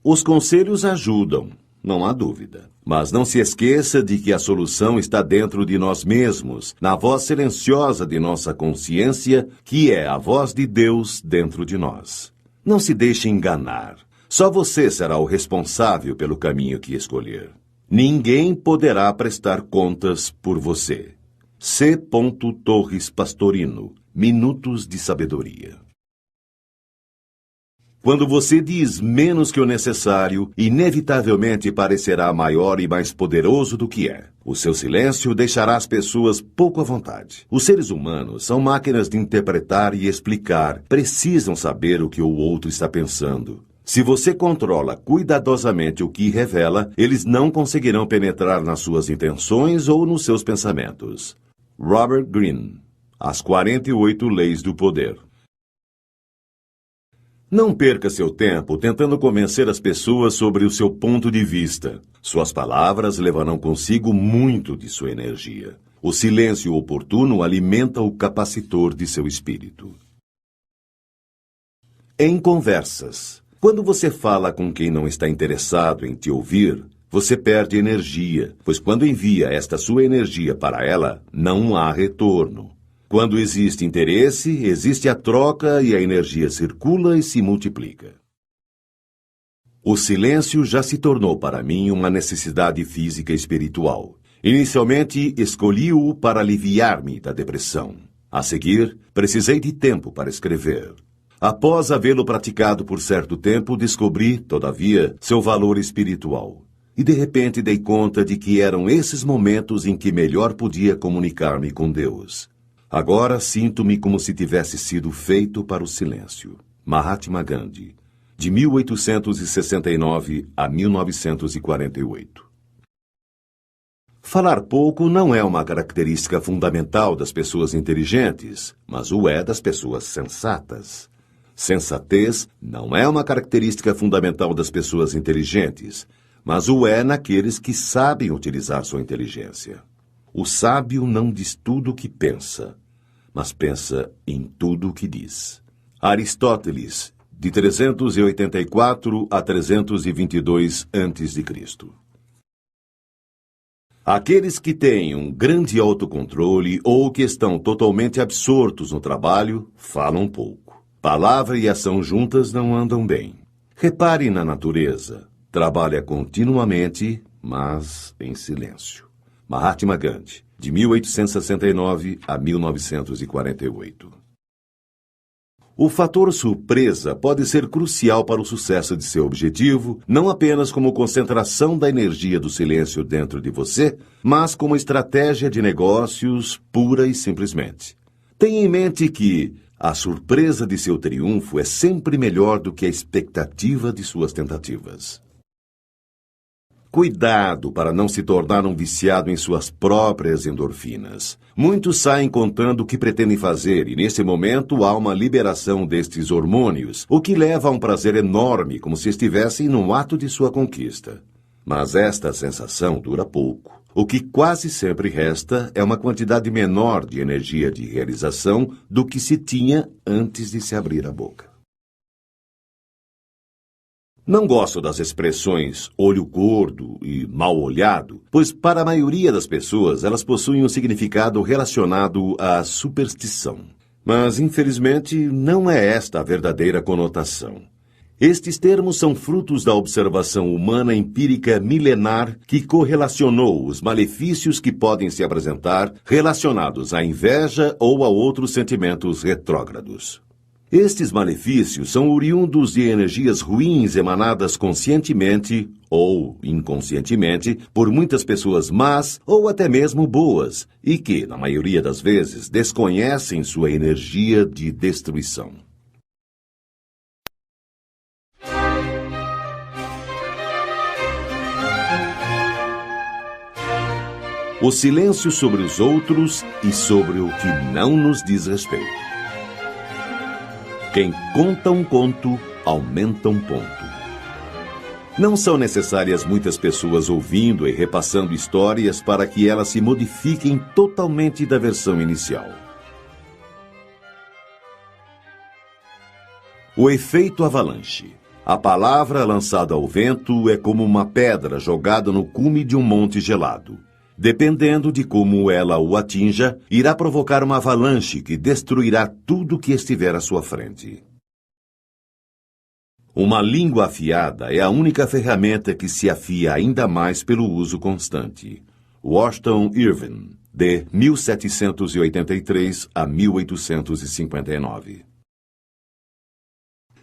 Os conselhos ajudam, não há dúvida. Mas não se esqueça de que a solução está dentro de nós mesmos, na voz silenciosa de nossa consciência, que é a voz de Deus dentro de nós. Não se deixe enganar. Só você será o responsável pelo caminho que escolher. Ninguém poderá prestar contas por você. C. Torres Pastorino, Minutos de Sabedoria. Quando você diz menos que o necessário, inevitavelmente parecerá maior e mais poderoso do que é. O seu silêncio deixará as pessoas pouco à vontade. Os seres humanos são máquinas de interpretar e explicar, precisam saber o que o outro está pensando. Se você controla cuidadosamente o que revela, eles não conseguirão penetrar nas suas intenções ou nos seus pensamentos. Robert Greene, As 48 Leis do Poder. Não perca seu tempo tentando convencer as pessoas sobre o seu ponto de vista. Suas palavras levarão consigo muito de sua energia. O silêncio oportuno alimenta o capacitor de seu espírito. Em conversas. Quando você fala com quem não está interessado em te ouvir, você perde energia, pois quando envia esta sua energia para ela, não há retorno. Quando existe interesse, existe a troca e a energia circula e se multiplica. O silêncio já se tornou para mim uma necessidade física e espiritual. Inicialmente, escolhi-o para aliviar-me da depressão. A seguir, precisei de tempo para escrever. Após havê-lo praticado por certo tempo, descobri, todavia, seu valor espiritual. E de repente dei conta de que eram esses momentos em que melhor podia comunicar-me com Deus. Agora sinto-me como se tivesse sido feito para o silêncio. Mahatma Gandhi, de 1869 a 1948. Falar pouco não é uma característica fundamental das pessoas inteligentes, mas o é das pessoas sensatas. Sensatez não é uma característica fundamental das pessoas inteligentes, mas o é naqueles que sabem utilizar sua inteligência. O sábio não diz tudo o que pensa, mas pensa em tudo o que diz. Aristóteles, de 384 a 322 a.C. Aqueles que têm um grande autocontrole ou que estão totalmente absortos no trabalho, falam pouco. Palavra e ação juntas não andam bem. Repare na natureza. Trabalha continuamente, mas em silêncio. Mahatma Gandhi, de 1869 a 1948. O fator surpresa pode ser crucial para o sucesso de seu objetivo, não apenas como concentração da energia do silêncio dentro de você, mas como estratégia de negócios pura e simplesmente. Tenha em mente que a surpresa de seu triunfo é sempre melhor do que a expectativa de suas tentativas. Cuidado para não se tornar um viciado em suas próprias endorfinas. Muitos saem contando o que pretendem fazer e, nesse momento, há uma liberação destes hormônios, o que leva a um prazer enorme, como se estivessem no ato de sua conquista. Mas esta sensação dura pouco. O que quase sempre resta é uma quantidade menor de energia de realização do que se tinha antes de se abrir a boca. Não gosto das expressões olho gordo e mal olhado, pois para a maioria das pessoas elas possuem um significado relacionado à superstição. Mas, infelizmente, não é esta a verdadeira conotação. Estes termos são frutos da observação humana empírica milenar que correlacionou os malefícios que podem se apresentar relacionados à inveja ou a outros sentimentos retrógrados. Estes malefícios são oriundos de energias ruins emanadas conscientemente ou inconscientemente por muitas pessoas más ou até mesmo boas e que, na maioria das vezes, desconhecem sua energia de destruição. O silêncio sobre os outros e sobre o que não nos diz respeito. Quem conta um conto, aumenta um ponto. Não são necessárias muitas pessoas ouvindo e repassando histórias para que elas se modifiquem totalmente da versão inicial. O efeito avalanche. A palavra lançada ao vento é como uma pedra jogada no cume de um monte gelado. Dependendo de como ela o atinja, irá provocar uma avalanche que destruirá tudo que estiver à sua frente. Uma língua afiada é a única ferramenta que se afia ainda mais pelo uso constante. Washington Irving, de 1783 a 1859.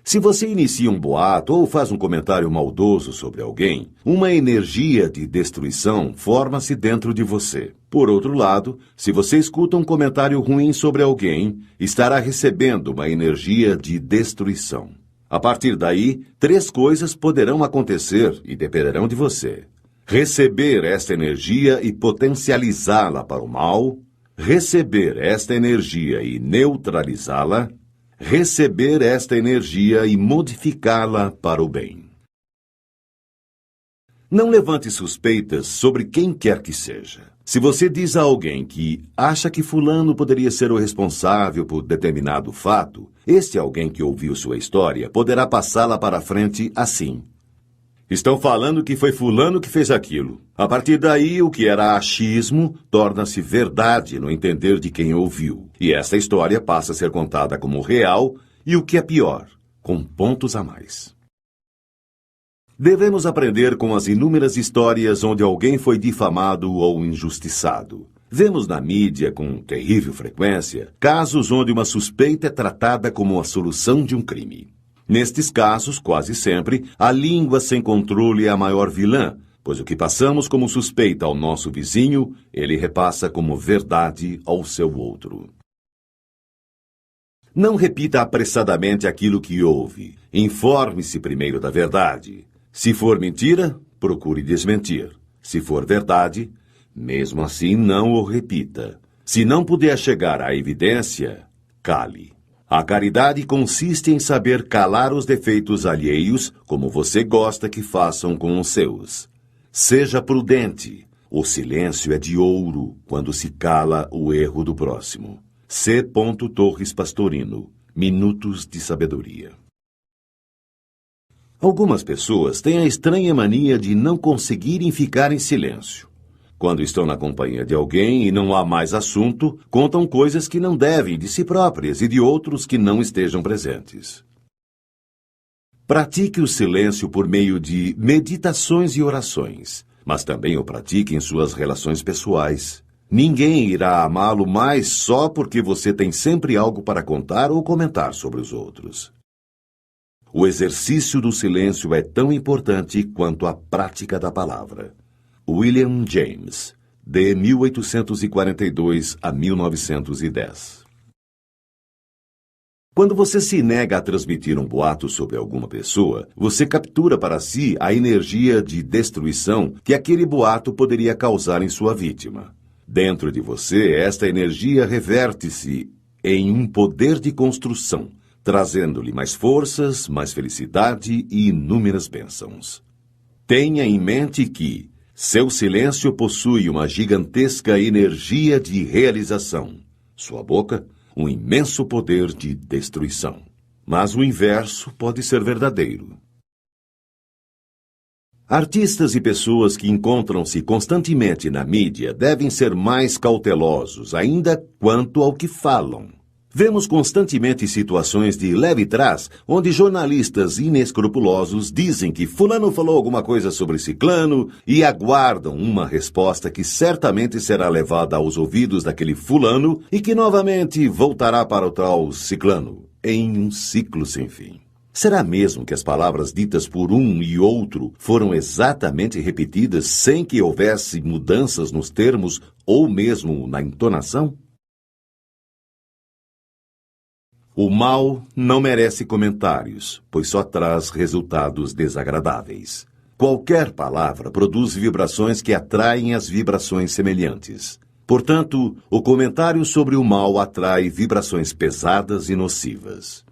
Se você inicia um boato ou faz um comentário maldoso sobre alguém, uma energia de destruição forma-se dentro de você. Por outro lado, se você escuta um comentário ruim sobre alguém, estará recebendo uma energia de destruição. A partir daí, 3 coisas poderão acontecer e dependerão de você: receber esta energia e potencializá-la para o mal, receber esta energia e neutralizá-la, receber esta energia e modificá-la para o bem. Não levante suspeitas sobre quem quer que seja. Se você diz a alguém que acha que fulano poderia ser o responsável por determinado fato, este alguém que ouviu sua história poderá passá-la para frente assim. Estão falando que foi fulano que fez aquilo. A partir daí, o que era achismo torna-se verdade no entender de quem ouviu. E esta história passa a ser contada como real e, o que é pior, com pontos a mais. Devemos aprender com as inúmeras histórias onde alguém foi difamado ou injustiçado. Vemos na mídia, com terrível frequência, casos onde uma suspeita é tratada como a solução de um crime. Nestes casos, quase sempre, a língua sem controle é a maior vilã, pois o que passamos como suspeita ao nosso vizinho, ele repassa como verdade ao seu outro. Não repita apressadamente aquilo que ouve. Informe-se primeiro da verdade. Se for mentira, procure desmentir. Se for verdade, mesmo assim não o repita. Se não puder chegar à evidência, cale. A caridade consiste em saber calar os defeitos alheios, como você gosta que façam com os seus. Seja prudente. O silêncio é de ouro quando se cala o erro do próximo. C. Torres Pastorino. Minutos de Sabedoria. Algumas pessoas têm a estranha mania de não conseguirem ficar em silêncio. Quando estão na companhia de alguém e não há mais assunto, contam coisas que não devem de si próprias e de outros que não estejam presentes. Pratique o silêncio por meio de meditações e orações, mas também o pratique em suas relações pessoais. Ninguém irá amá-lo mais só porque você tem sempre algo para contar ou comentar sobre os outros. O exercício do silêncio é tão importante quanto a prática da palavra. William James, de 1842 a 1910. Quando você se nega a transmitir um boato sobre alguma pessoa, você captura para si a energia de destruição que aquele boato poderia causar em sua vítima. Dentro de você, esta energia reverte-se em um poder de construção, trazendo-lhe mais forças, mais felicidade e inúmeras bênçãos. Tenha em mente que seu silêncio possui uma gigantesca energia de realização. Sua boca, um imenso poder de destruição. Mas o inverso pode ser verdadeiro. Artistas e pessoas que encontram-se constantemente na mídia devem ser mais cautelosos ainda quanto ao que falam. Vemos constantemente situações de leve trás, onde jornalistas inescrupulosos dizem que fulano falou alguma coisa sobre ciclano e aguardam uma resposta que certamente será levada aos ouvidos daquele fulano e que novamente voltará para o tal ciclano, em um ciclo sem fim. Será mesmo que as palavras ditas por um e outro foram exatamente repetidas sem que houvesse mudanças nos termos ou mesmo na entonação? O mal não merece comentários, pois só traz resultados desagradáveis. Qualquer palavra produz vibrações que atraem as vibrações semelhantes. Portanto, o comentário sobre o mal atrai vibrações pesadas e nocivas.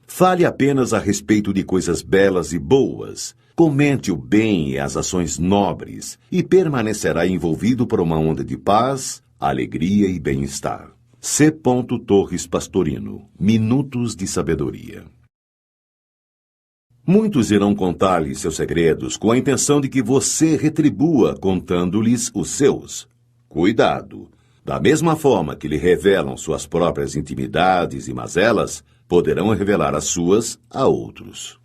Fale apenas a respeito de coisas belas e boas. Comente o bem e as ações nobres e permanecerá envolvido por uma onda de paz, alegria e bem-estar. C. Torres Pastorino. Minutos de Sabedoria. Muitos irão contar-lhe seus segredos com a intenção de que você retribua contando-lhes os seus. Cuidado! Da mesma forma que lhe revelam suas próprias intimidades e mazelas, poderão revelar as suas a outros.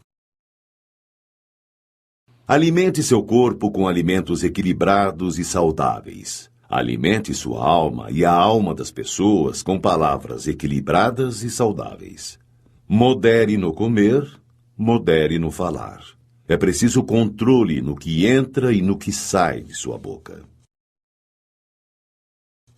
Alimente seu corpo com alimentos equilibrados e saudáveis. Alimente sua alma e a alma das pessoas com palavras equilibradas e saudáveis. Modere no comer, modere no falar. É preciso controle no que entra e no que sai de sua boca.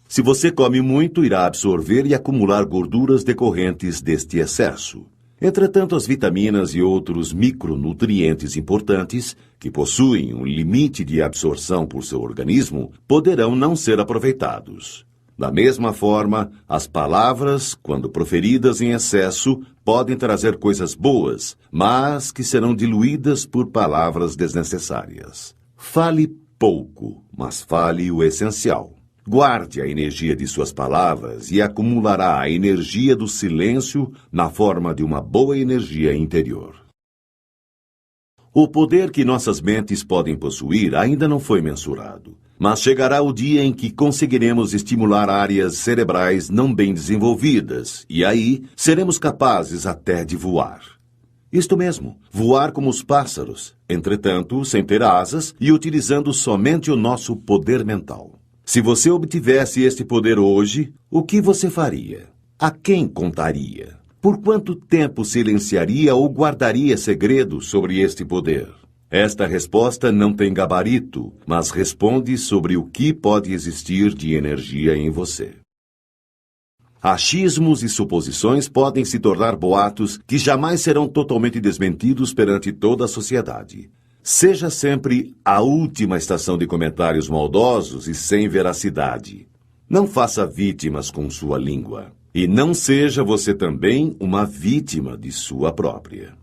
Se você come muito, irá absorver e acumular gorduras decorrentes deste excesso. Entretanto, as vitaminas e outros micronutrientes importantes, que possuem um limite de absorção por seu organismo, poderão não ser aproveitados. Da mesma forma, as palavras, quando proferidas em excesso, podem trazer coisas boas, mas que serão diluídas por palavras desnecessárias. Fale pouco, mas fale o essencial. Guarde a energia de suas palavras e acumulará a energia do silêncio na forma de uma boa energia interior. O poder que nossas mentes podem possuir ainda não foi mensurado, mas chegará o dia em que conseguiremos estimular áreas cerebrais não bem desenvolvidas, e aí seremos capazes até de voar. Isto mesmo, voar como os pássaros, entretanto, sem ter asas e utilizando somente o nosso poder mental. Se você obtivesse este poder hoje, o que você faria? A quem contaria? Por quanto tempo silenciaria ou guardaria segredo sobre este poder? Esta resposta não tem gabarito, mas responde sobre o que pode existir de energia em você. Achismos e suposições podem se tornar boatos que jamais serão totalmente desmentidos perante toda a sociedade. Seja sempre a última estação de comentários maldosos e sem veracidade. Não faça vítimas com sua língua. E não seja você também uma vítima de sua própria.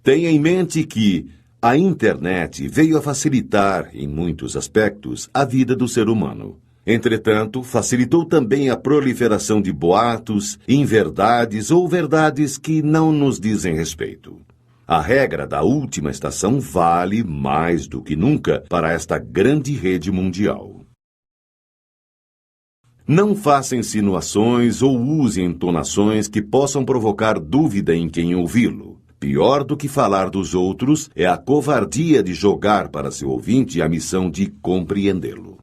Tenha em mente que a internet veio a facilitar, em muitos aspectos, a vida do ser humano. Entretanto, facilitou também a proliferação de boatos, inverdades ou verdades que não nos dizem respeito. A regra da última estação vale mais do que nunca para esta grande rede mundial. Não faça insinuações ou use entonações que possam provocar dúvida em quem ouvi-lo. Pior do que falar dos outros é a covardia de jogar para seu ouvinte a missão de compreendê-lo.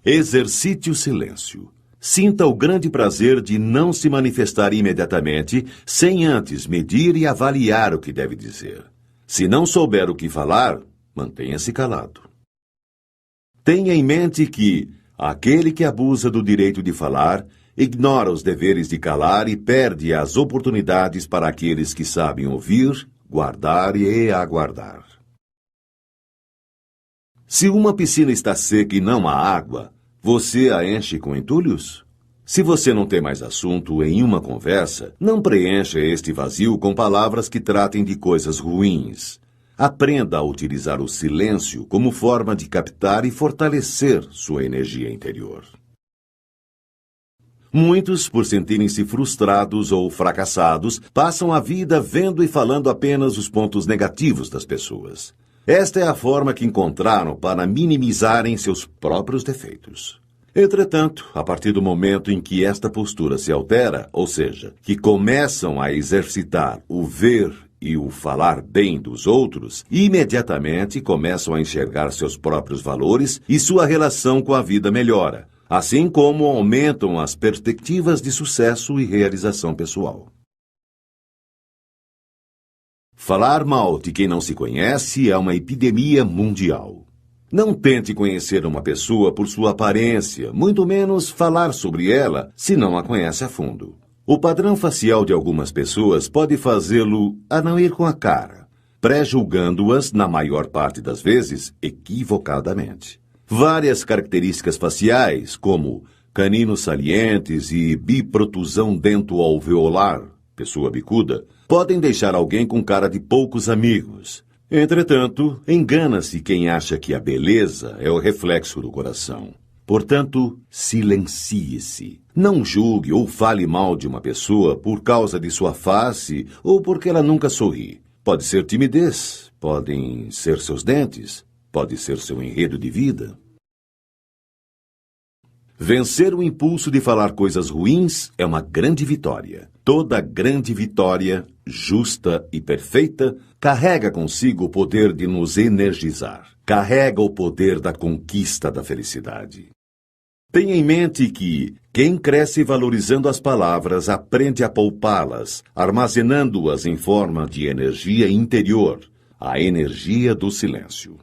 Exercite o silêncio. Sinta o grande prazer de não se manifestar imediatamente, sem antes medir e avaliar o que deve dizer. Se não souber o que falar, mantenha-se calado. Tenha em mente que aquele que abusa do direito de falar, ignora os deveres de calar e perde as oportunidades para aqueles que sabem ouvir, guardar e aguardar. Se uma piscina está seca e não há água, você a enche com entulhos? Se você não tem mais assunto em uma conversa, não preencha este vazio com palavras que tratem de coisas ruins. Aprenda a utilizar o silêncio como forma de captar e fortalecer sua energia interior. Muitos, por sentirem-se frustrados ou fracassados, passam a vida vendo e falando apenas os pontos negativos das pessoas. Esta é a forma que encontraram para minimizarem seus próprios defeitos. Entretanto, a partir do momento em que esta postura se altera, ou seja, que começam a exercitar o ver e o falar bem dos outros, imediatamente começam a enxergar seus próprios valores e sua relação com a vida melhora, assim como aumentam as perspectivas de sucesso e realização pessoal. Falar mal de quem não se conhece é uma epidemia mundial. Não tente conhecer uma pessoa por sua aparência, muito menos falar sobre ela se não a conhece a fundo. O padrão facial de algumas pessoas pode fazê-lo a não ir com a cara, pré-julgando-as, na maior parte das vezes, equivocadamente. Várias características faciais, como caninos salientes e biprotusão dento-alveolar, pessoa bicuda, podem deixar alguém com cara de poucos amigos. Entretanto, engana-se quem acha que a beleza é o reflexo do coração. Portanto, silencie-se. Não julgue ou fale mal de uma pessoa por causa de sua face ou porque ela nunca sorri. Pode ser timidez, podem ser seus dentes, pode ser seu enredo de vida. Vencer o impulso de falar coisas ruins é uma grande vitória. Toda grande vitória, justa e perfeita, carrega consigo o poder de nos energizar. Carrega o poder da conquista da felicidade. Tenha em mente que quem cresce valorizando as palavras aprende a poupá-las, armazenando-as em forma de energia interior, a energia do silêncio.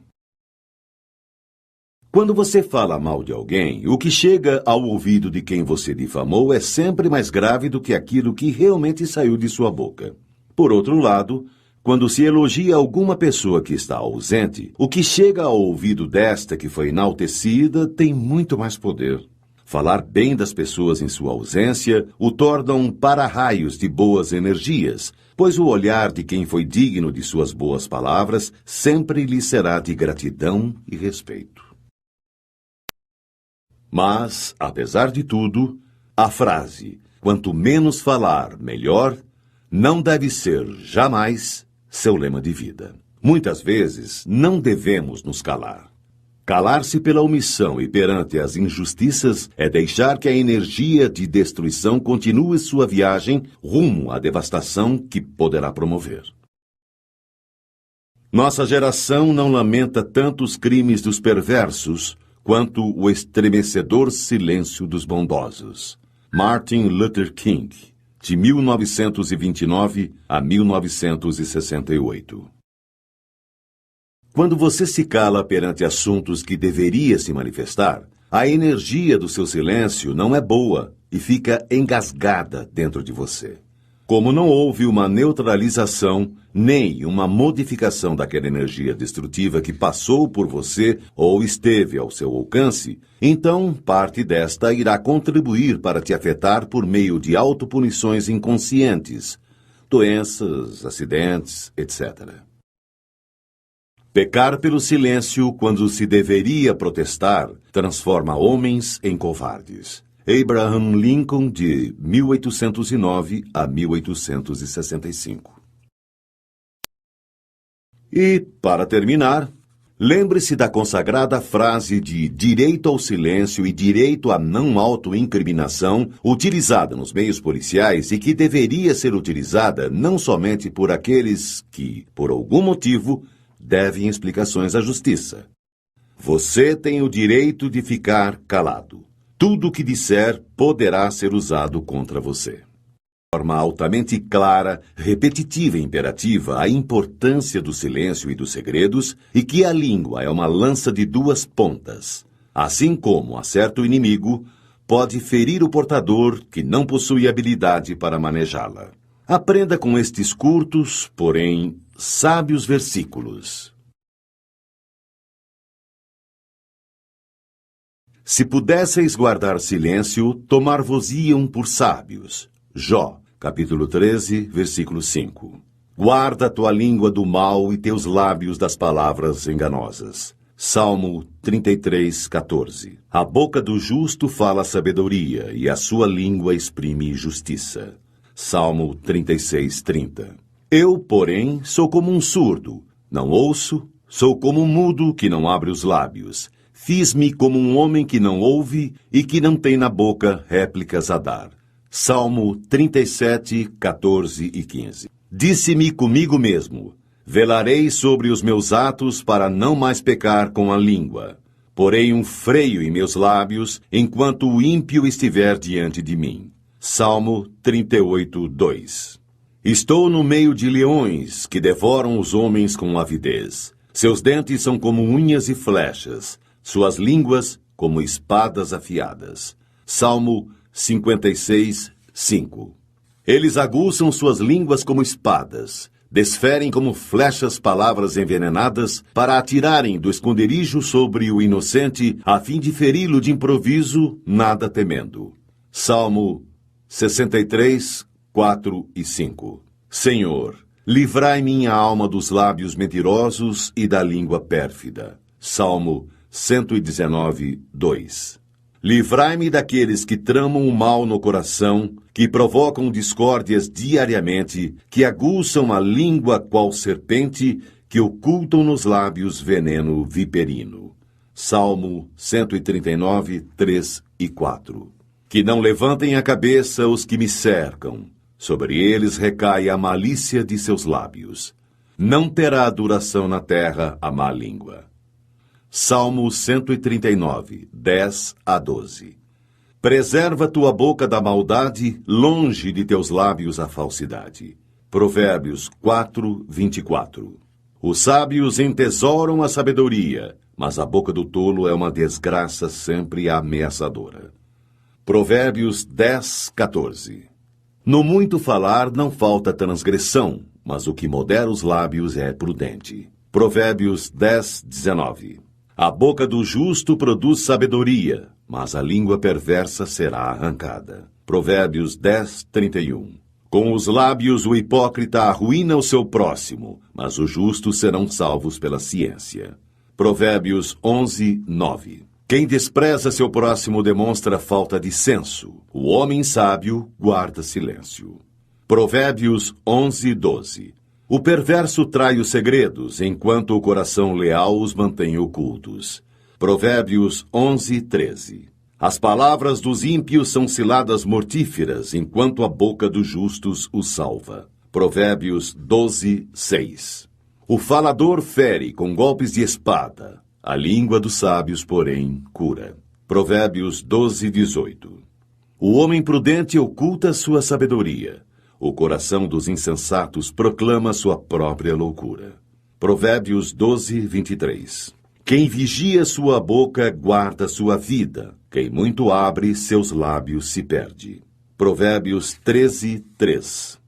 Quando você fala mal de alguém, o que chega ao ouvido de quem você difamou é sempre mais grave do que aquilo que realmente saiu de sua boca. Por outro lado, quando se elogia alguma pessoa que está ausente, o que chega ao ouvido desta que foi enaltecida tem muito mais poder. Falar bem das pessoas em sua ausência o torna um para-raios de boas energias, pois o olhar de quem foi digno de suas boas palavras sempre lhe será de gratidão e respeito. Mas, apesar de tudo, a frase "quanto menos falar, melhor" não deve ser, jamais, seu lema de vida. Muitas vezes, não devemos nos calar. Calar-se pela omissão e perante as injustiças é deixar que a energia de destruição continue sua viagem rumo à devastação que poderá promover. Nossa geração não lamenta tanto os crimes dos perversos quanto o estremecedor silêncio dos bondosos. Martin Luther King, de 1929 a 1968. Quando você se cala perante assuntos que deveria se manifestar, a energia do seu silêncio não é boa e fica engasgada dentro de você. Como não houve uma neutralização nem uma modificação daquela energia destrutiva que passou por você ou esteve ao seu alcance, então parte desta irá contribuir para te afetar por meio de autopunições inconscientes, doenças, acidentes, etc. Pecar pelo silêncio quando se deveria protestar transforma homens em covardes. Abraham Lincoln, de 1809 a 1865. E, para terminar, lembre-se da consagrada frase de direito ao silêncio e direito à não autoincriminação utilizada nos meios policiais e que deveria ser utilizada não somente por aqueles que, por algum motivo, devem explicações à justiça. Você tem o direito de ficar calado. Tudo o que disser poderá ser usado contra você. De forma altamente clara, repetitiva e imperativa a importância do silêncio e dos segredos e que a língua é uma lança de duas pontas. Assim como acerta o inimigo, pode ferir o portador que não possui habilidade para manejá-la. Aprenda com estes curtos, porém sábios versículos. Se pudesseis guardar silêncio, tomar-vos-iam por sábios. Jó, capítulo 13, versículo 5. Guarda tua língua do mal e teus lábios das palavras enganosas. Salmo 33, 14. A boca do justo fala sabedoria e a sua língua exprime justiça. Salmo 36, 30. Eu, porém, sou como um surdo, não ouço, sou como um mudo que não abre os lábios. Fiz-me como um homem que não ouve e que não tem na boca réplicas a dar. Salmo 37, 14 e 15. Disse-me comigo mesmo, velarei sobre os meus atos para não mais pecar com a língua. Porei um freio em meus lábios enquanto o ímpio estiver diante de mim. Salmo 38, 2. Estou no meio de leões que devoram os homens com avidez. Seus dentes são como unhas e flechas, suas línguas como espadas afiadas. Salmo 56, 5. Eles aguçam suas línguas como espadas, desferem como flechas palavras envenenadas para atirarem do esconderijo sobre o inocente, a fim de feri-lo de improviso, nada temendo. Salmo 63, 4 e 5. Senhor, livrai minha alma dos lábios mentirosos e da língua pérfida. Salmo 119, 2. Livrai-me daqueles que tramam o mal no coração, que provocam discórdias diariamente, que aguçam a língua qual serpente, que ocultam nos lábios veneno viperino. Salmo 139, 3 e 4. Que não levantem a cabeça os que me cercam. Sobre eles recai a malícia de seus lábios. Não terá duração na terra a má língua. Salmo 139, 10 a 12. Preserva tua boca da maldade, longe de teus lábios a falsidade. Provérbios 4, 24. Os sábios entesouram a sabedoria, mas a boca do tolo é uma desgraça sempre ameaçadora. Provérbios 10, 14. No muito falar não falta transgressão, mas o que modera os lábios é prudente. Provérbios 10, 19. A boca do justo produz sabedoria, mas a língua perversa será arrancada. Provérbios 10, 31. Com os lábios o hipócrita arruína o seu próximo, mas os justos serão salvos pela ciência. Provérbios 11, 9. Quem despreza seu próximo demonstra falta de senso. O homem sábio guarda silêncio. Provérbios 11:12. O perverso trai os segredos, enquanto o coração leal os mantém ocultos. Provérbios 11:13. As palavras dos ímpios são ciladas mortíferas, enquanto a boca dos justos os salva. Provérbios 12:6. O falador fere com golpes de espada. A língua dos sábios, porém, cura. Provérbios 12:18. O homem prudente oculta sua sabedoria. O coração dos insensatos proclama sua própria loucura. Provérbios 12:23. Quem vigia sua boca guarda sua vida. Quem muito abre, seus lábios se perde. Provérbios 13:3.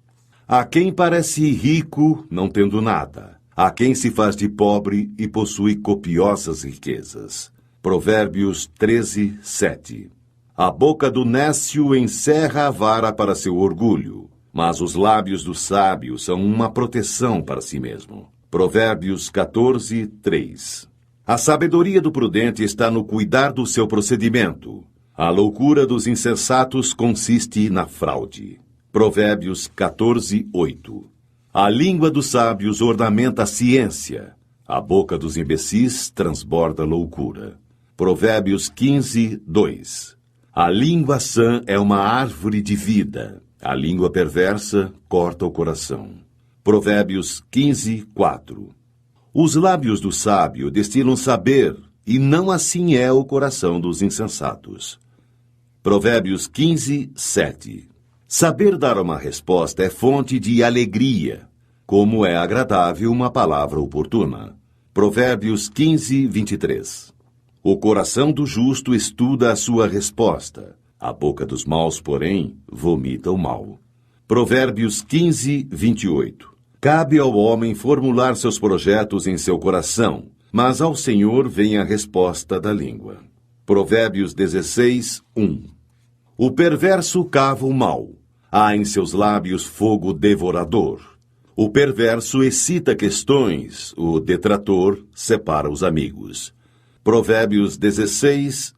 A quem parece rico, não tendo nada. Há quem se faz de pobre e possui copiosas riquezas. Provérbios 13:7. A boca do nécio encerra a vara para seu orgulho, mas os lábios do sábio são uma proteção para si mesmo. Provérbios 14:3. A sabedoria do prudente está no cuidar do seu procedimento. A loucura dos insensatos consiste na fraude. Provérbios 14:8. A língua dos sábios ornamenta a ciência. A boca dos imbecis transborda loucura. Provérbios 15:2. A língua sã é uma árvore de vida. A língua perversa corta o coração. Provérbios 15:4. Os lábios do sábio destilam saber, e não assim é o coração dos insensatos. Provérbios 15:7. Saber dar uma resposta é fonte de alegria, como é agradável uma palavra oportuna. Provérbios 15:23. O coração do justo estuda a sua resposta. A boca dos maus, porém, vomita o mal. Provérbios 15:28. Cabe ao homem formular seus projetos em seu coração, mas ao Senhor vem a resposta da língua. Provérbios 16:1. O perverso cava o mal. Há em seus lábios fogo devorador. O perverso excita questões, o detrator separa os amigos. Provérbios 16,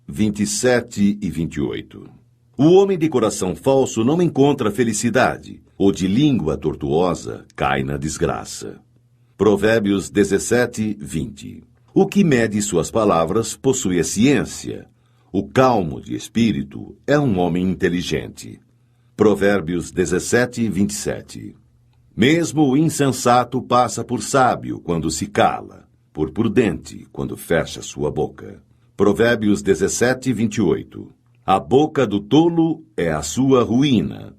27 e 28. O homem de coração falso não encontra felicidade. O de língua tortuosa cai na desgraça. Provérbios 17, 20. O que mede suas palavras possui a ciência. O calmo de espírito é um homem inteligente. Provérbios 17, 27. Mesmo o insensato passa por sábio quando se cala, por prudente quando fecha sua boca. Provérbios 17, 28. A boca do tolo é a sua ruína.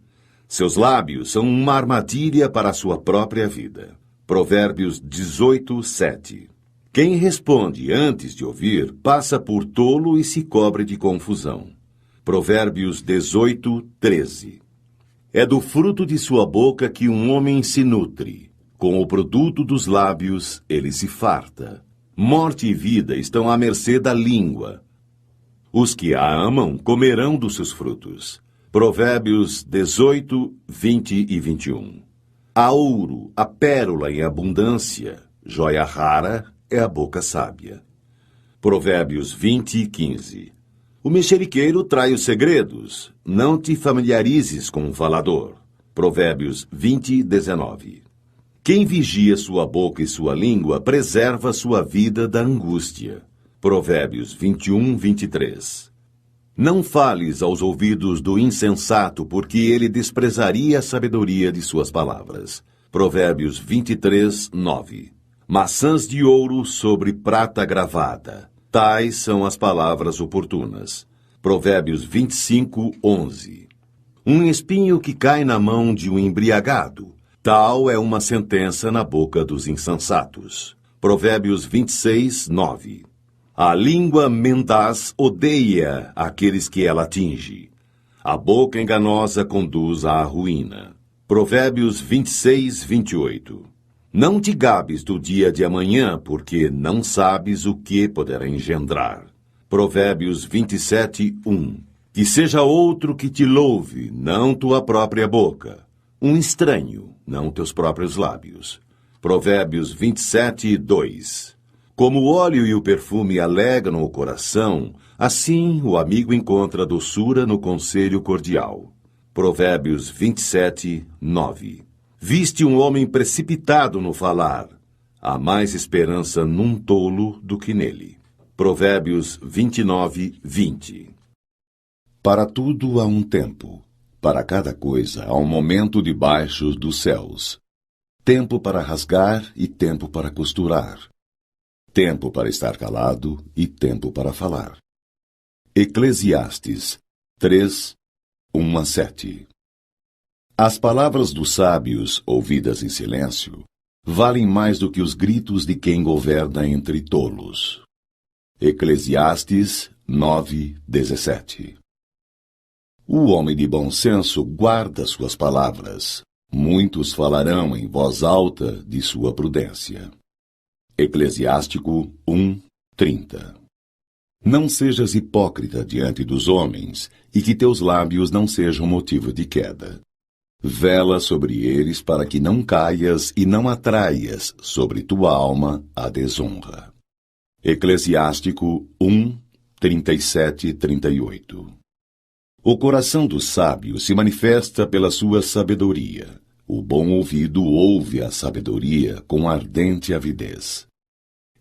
Seus lábios são uma armadilha para a sua própria vida. Provérbios 18, 7. Quem responde antes de ouvir passa por tolo e se cobre de confusão. Provérbios 18, 13. É do fruto de sua boca que um homem se nutre. Com o produto dos lábios ele se farta. Morte e vida estão à mercê da língua. Os que a amam comerão dos seus frutos. Provérbios 18, 20 e 21. Há ouro, a pérola em abundância. Joia rara é a boca sábia. Provérbios 20, 15. O mexeriqueiro trai os segredos. Não te familiarizes com o falador. Provérbios 20, 19. Quem vigia sua boca e sua língua preserva sua vida da angústia. Provérbios 21, 23. Não fales aos ouvidos do insensato, porque ele desprezaria a sabedoria de suas palavras. Provérbios 23, 9. Maçãs de ouro sobre prata gravada. Tais são as palavras oportunas. Provérbios 25, 11. Um espinho que cai na mão de um embriagado. Tal é uma sentença na boca dos insensatos. Provérbios 26, 9. A língua mendaz odeia aqueles que ela atinge. A boca enganosa conduz à ruína. Provérbios 26, 28. Não te gabes do dia de amanhã, porque não sabes o que poderá engendrar. Provérbios 27, 1. Que seja outro que te louve, não tua própria boca. Um estranho, não teus próprios lábios. Provérbios 27, 2. Como o óleo e o perfume alegram o coração, assim o amigo encontra doçura no conselho cordial. Provérbios 27, 9. Viste um homem precipitado no falar. Há mais esperança num tolo do que nele. Provérbios 29, 20. Para tudo há um tempo. Para cada coisa há um momento debaixo dos céus. Tempo para rasgar e tempo para costurar. Tempo para estar calado e tempo para falar. Eclesiastes 3, 1 a 7. As palavras dos sábios, ouvidas em silêncio, valem mais do que os gritos de quem governa entre tolos. Eclesiastes 9, 17. O homem de bom senso guarda suas palavras. Muitos falarão em voz alta de sua prudência. Eclesiástico 1, 30. Não sejas hipócrita diante dos homens, e que teus lábios não sejam motivo de queda. Vela sobre eles para que não caias e não atraias sobre tua alma a desonra. Eclesiástico 1, 37 e 38. O coração do sábio se manifesta pela sua sabedoria. O bom ouvido ouve a sabedoria com ardente avidez.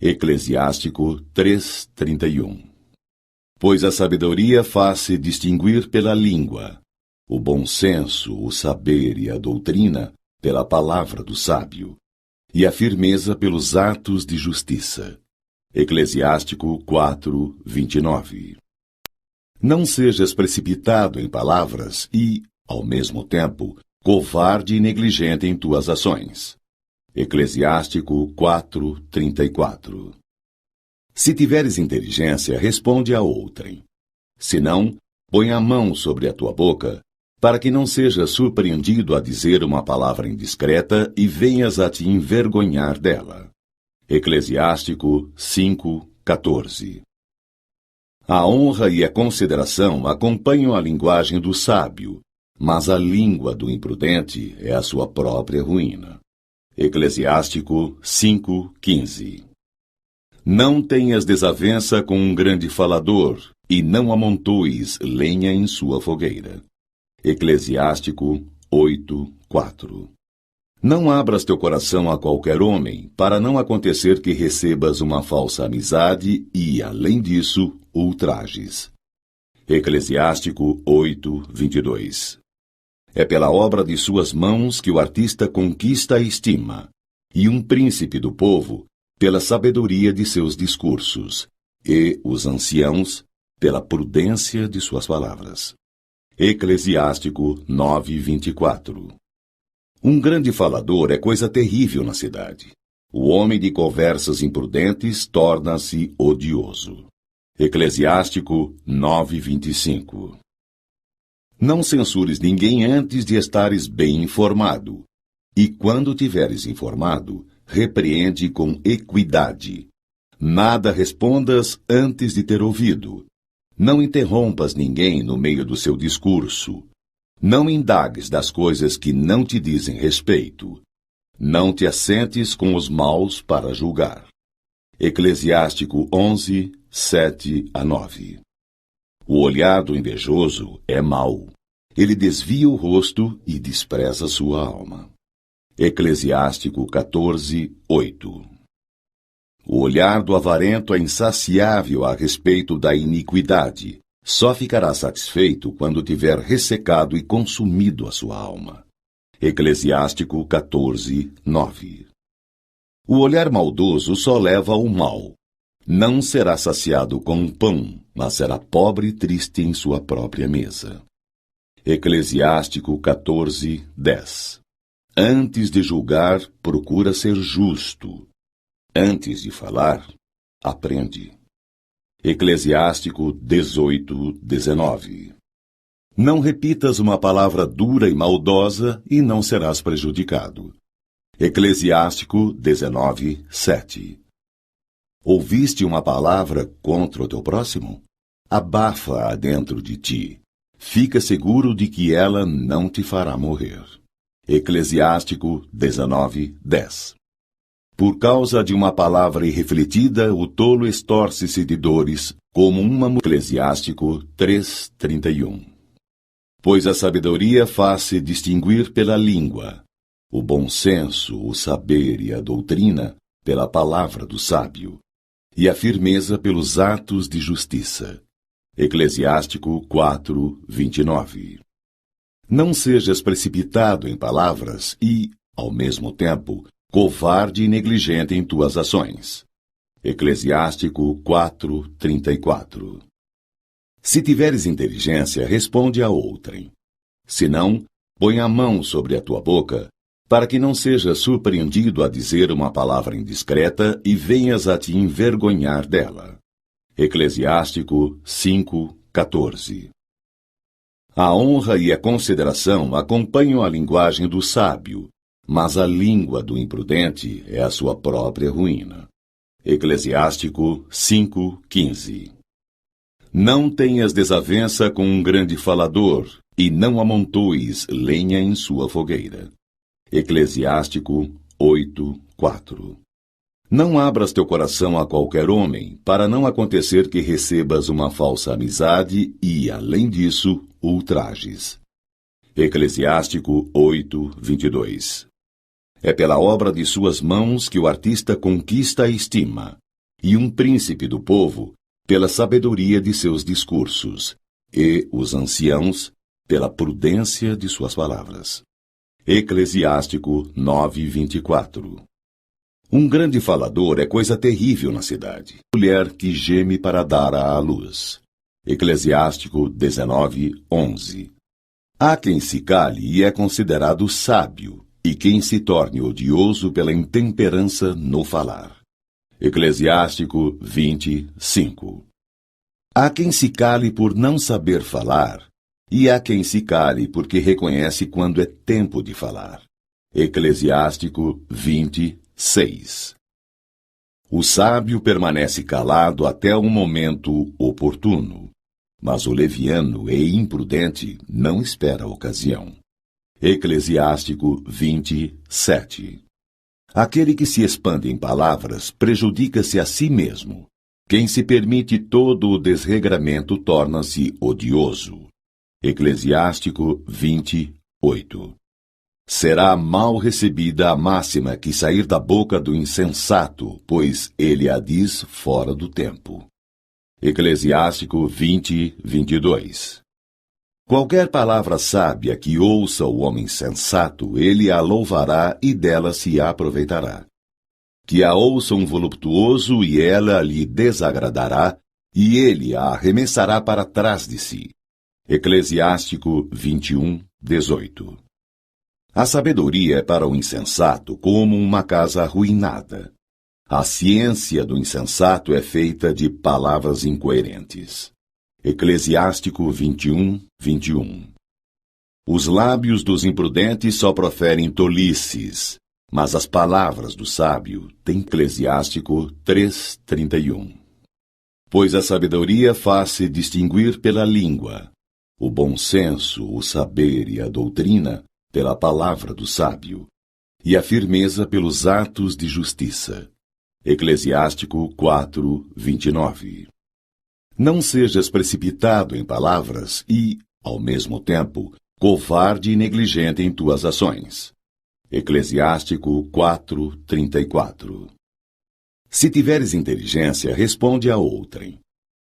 Eclesiástico 3, 31. Pois a sabedoria faz-se distinguir pela língua, o bom senso, o saber e a doutrina pela palavra do sábio, e a firmeza pelos atos de justiça. Eclesiástico 4, 29. Não sejas precipitado em palavras e, ao mesmo tempo, covarde e negligente em tuas ações. Eclesiástico 4, 34. Se tiveres inteligência, responde a outrem. Se não, põe a mão sobre a tua boca, para que não sejas surpreendido a dizer uma palavra indiscreta e venhas a te envergonhar dela. Eclesiástico 5, 14. A honra e a consideração acompanham a linguagem do sábio, mas a língua do imprudente é a sua própria ruína. Eclesiástico 5, 15. Não tenhas desavença com um grande falador, e não amontoes lenha em sua fogueira. Eclesiástico 8, 4. Não abras teu coração a qualquer homem, para não acontecer que recebas uma falsa amizade e, além disso, ultrajes. Eclesiástico 8, 22. É pela obra de suas mãos que o artista conquista a estima, e um príncipe do povo pela sabedoria de seus discursos, e os anciãos pela prudência de suas palavras. Eclesiástico 9, 24. Um grande falador é coisa terrível na cidade. O homem de conversas imprudentes torna-se odioso. Eclesiástico 9, 25. Não censures ninguém antes de estares bem informado. E quando tiveres informado, repreende com equidade. Nada respondas antes de ter ouvido. Não interrompas ninguém no meio do seu discurso. Não indagues das coisas que não te dizem respeito. Não te assentes com os maus para julgar. Eclesiástico 11, 7 a 9. O olhar do invejoso é mau. Ele desvia o rosto e despreza sua alma. Eclesiástico 14, 8. O olhar do avarento é insaciável a respeito da iniquidade. Só ficará satisfeito quando tiver ressecado e consumido a sua alma. Eclesiástico 14, 9. O olhar maldoso só leva ao mal. Não será saciado com pão, mas será pobre e triste em sua própria mesa. Eclesiástico 14, 10. Antes de julgar, procura ser justo. Antes de falar, aprende. Eclesiástico 18, 19. Não repitas uma palavra dura e maldosa e não serás prejudicado. Eclesiástico 19, 7. Ouviste uma palavra contra o teu próximo? Abafa-a dentro de ti. Fica seguro de que ela não te fará morrer. Eclesiástico 19, 10. Por causa de uma palavra irrefletida, o tolo estorce-se de dores, como uma Eclesiástico 3:31. Pois a sabedoria faz-se distinguir pela língua, o bom senso, o saber e a doutrina pela palavra do sábio, e a firmeza pelos atos de justiça. Eclesiástico 4:29. Não sejas precipitado em palavras e, ao mesmo tempo, covarde e negligente em tuas ações. Eclesiástico 4:34. Se tiveres inteligência, responde a outrem. Se não, põe a mão sobre a tua boca, para que não sejas surpreendido a dizer uma palavra indiscreta e venhas a te envergonhar dela. Eclesiástico 5:14. A honra e a consideração acompanham a linguagem do sábio, mas a língua do imprudente é a sua própria ruína. Eclesiástico 5:15. Não tenhas desavença com um grande falador, e não amontoes lenha em sua fogueira. Eclesiástico 8:4. Não abras teu coração a qualquer homem, para não acontecer que recebas uma falsa amizade e, além disso, ultrajes. Eclesiástico 8:22. É pela obra de suas mãos que o artista conquista a estima, e um príncipe do povo pela sabedoria de seus discursos, e os anciãos pela prudência de suas palavras. Eclesiástico 9:24. Um grande falador é coisa terrível na cidade, mulher que geme para dar à luz. Eclesiástico 19:11. Há quem se cale e é considerado sábio, e quem se torne odioso pela intemperança no falar. Eclesiástico 20:5. Há quem se cale por não saber falar, e há quem se cale porque reconhece quando é tempo de falar. Eclesiástico 20:6. O sábio permanece calado até o momento oportuno, mas o leviano e imprudente não espera a ocasião. Eclesiástico 20:7. Aquele que se expande em palavras prejudica-se a si mesmo. Quem se permite todo o desregramento torna-se odioso. Eclesiástico 20:8. Será mal recebida a máxima que sair da boca do insensato, pois ele a diz fora do tempo. Eclesiástico 20:22. Qualquer palavra sábia que ouça o homem sensato, ele a louvará e dela se aproveitará. Que a ouça um voluptuoso e ela lhe desagradará, e ele a arremessará para trás de si. Eclesiástico 21:18. A sabedoria é para o insensato como uma casa arruinada. A ciência do insensato é feita de palavras incoerentes. Eclesiástico 21:21. Os lábios dos imprudentes só proferem tolices, mas as palavras do sábio têm. Eclesiástico 3:31. Pois a sabedoria faz-se distinguir pela língua, o bom senso, o saber e a doutrina pela palavra do sábio, e a firmeza pelos atos de justiça. Eclesiástico 4:29. Não sejas precipitado em palavras e, ao mesmo tempo, covarde e negligente em tuas ações. Eclesiástico 4:34. Se tiveres inteligência, responde a outrem.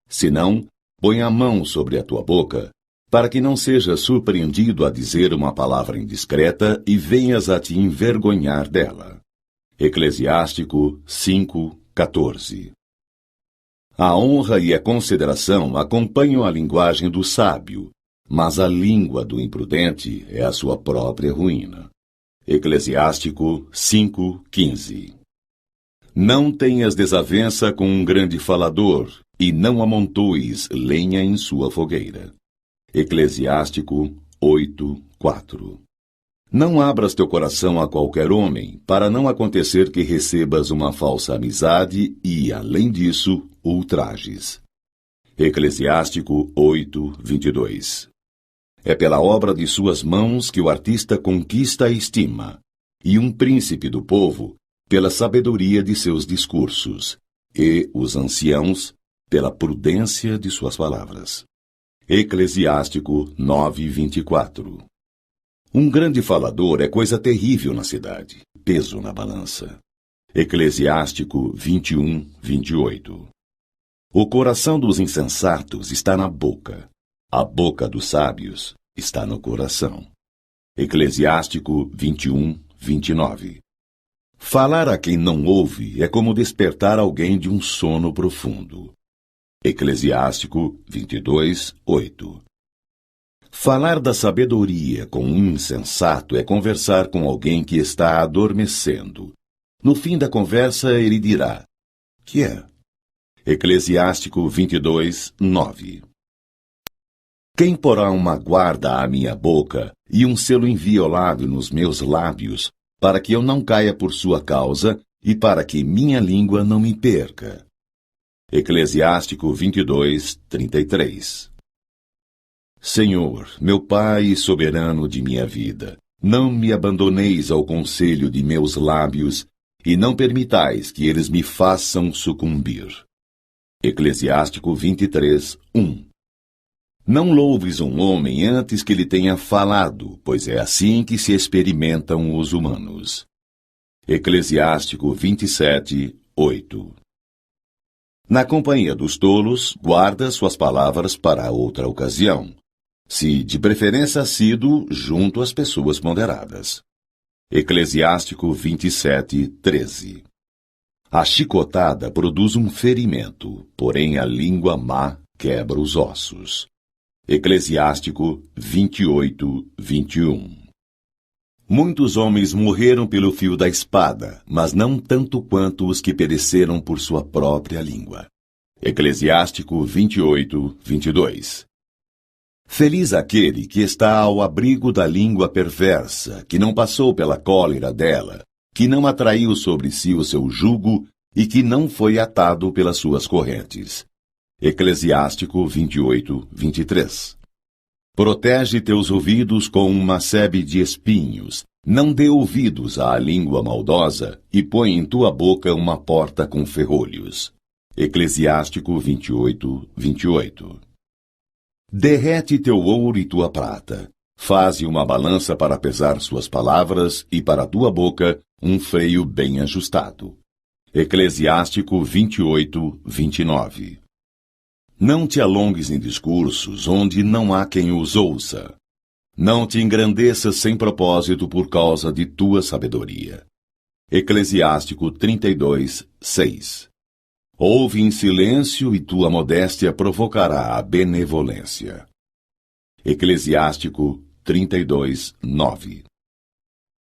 Se não, põe a mão sobre a tua boca, para que não sejas surpreendido a dizer uma palavra indiscreta e venhas a te envergonhar dela. Eclesiástico 5:14. A honra e a consideração acompanham a linguagem do sábio, mas a língua do imprudente é a sua própria ruína. Eclesiástico 5:15. Não tenhas desavença com um grande falador, e não amontoes lenha em sua fogueira. Eclesiástico 8:4. Não abras teu coração a qualquer homem, para não acontecer que recebas uma falsa amizade e, além disso, ultrajes. Eclesiástico 8:22. É pela obra de suas mãos que o artista conquista a estima, e um príncipe do povo pela sabedoria de seus discursos, e os anciãos, pela prudência de suas palavras. Eclesiástico 9:24. Um grande falador é coisa terrível na cidade, peso na balança. Eclesiástico 21:28. O coração dos insensatos está na boca, a boca dos sábios está no coração. Eclesiástico 21:29. Falar a quem não ouve é como despertar alguém de um sono profundo. Eclesiástico 22:8. Falar da sabedoria com um insensato é conversar com alguém que está adormecendo. No fim da conversa, ele dirá: "Que é?" Eclesiástico 22:9. Quem porá uma guarda à minha boca e um selo inviolável nos meus lábios, para que eu não caia por sua causa e para que minha língua não me perca? Eclesiástico 22:33. Senhor, meu Pai e soberano de minha vida, não me abandoneis ao conselho de meus lábios e não permitais que eles me façam sucumbir. Eclesiástico 23:1. Não louves um homem antes que lhe tenha falado, pois é assim que se experimentam os humanos. Eclesiástico 27:8. Na companhia dos tolos, guarda suas palavras para outra ocasião, se de preferência assíduo junto às pessoas ponderadas. Eclesiástico 27:13. A chicotada produz um ferimento, porém a língua má quebra os ossos. Eclesiástico 28:21. Muitos homens morreram pelo fio da espada, mas não tanto quanto os que pereceram por sua própria língua. Eclesiástico 28:22. Feliz aquele que está ao abrigo da língua perversa, que não passou pela cólera dela, que não atraiu sobre si o seu jugo e que não foi atado pelas suas correntes. Eclesiástico 28:23. Protege teus ouvidos com uma sebe de espinhos, não dê ouvidos à língua maldosa e põe em tua boca uma porta com ferrolhos. Eclesiástico 28:28. Derrete teu ouro e tua prata, faze uma balança para pesar suas palavras e para tua boca um freio bem ajustado. Eclesiástico 28:29. Não te alongues em discursos onde não há quem os ouça. Não te engrandeças sem propósito por causa de tua sabedoria. Eclesiástico 32:6. Ouve em silêncio e tua modéstia provocará a benevolência. Eclesiástico 32:9.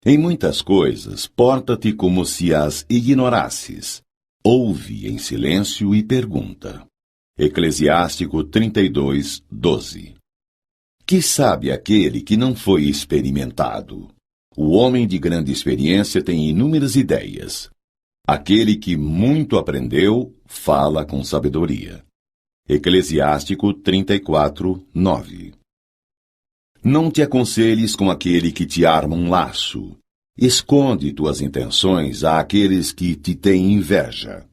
Em muitas coisas, porta-te como se as ignorasses. Ouve em silêncio e pergunta. Eclesiástico 32:12. Que sabe aquele que não foi experimentado? O homem de grande experiência tem inúmeras ideias. Aquele que muito aprendeu, fala com sabedoria. Eclesiástico 34:9. Não te aconselhes com aquele que te arma um laço. Esconde tuas intenções àqueles que te têm inveja.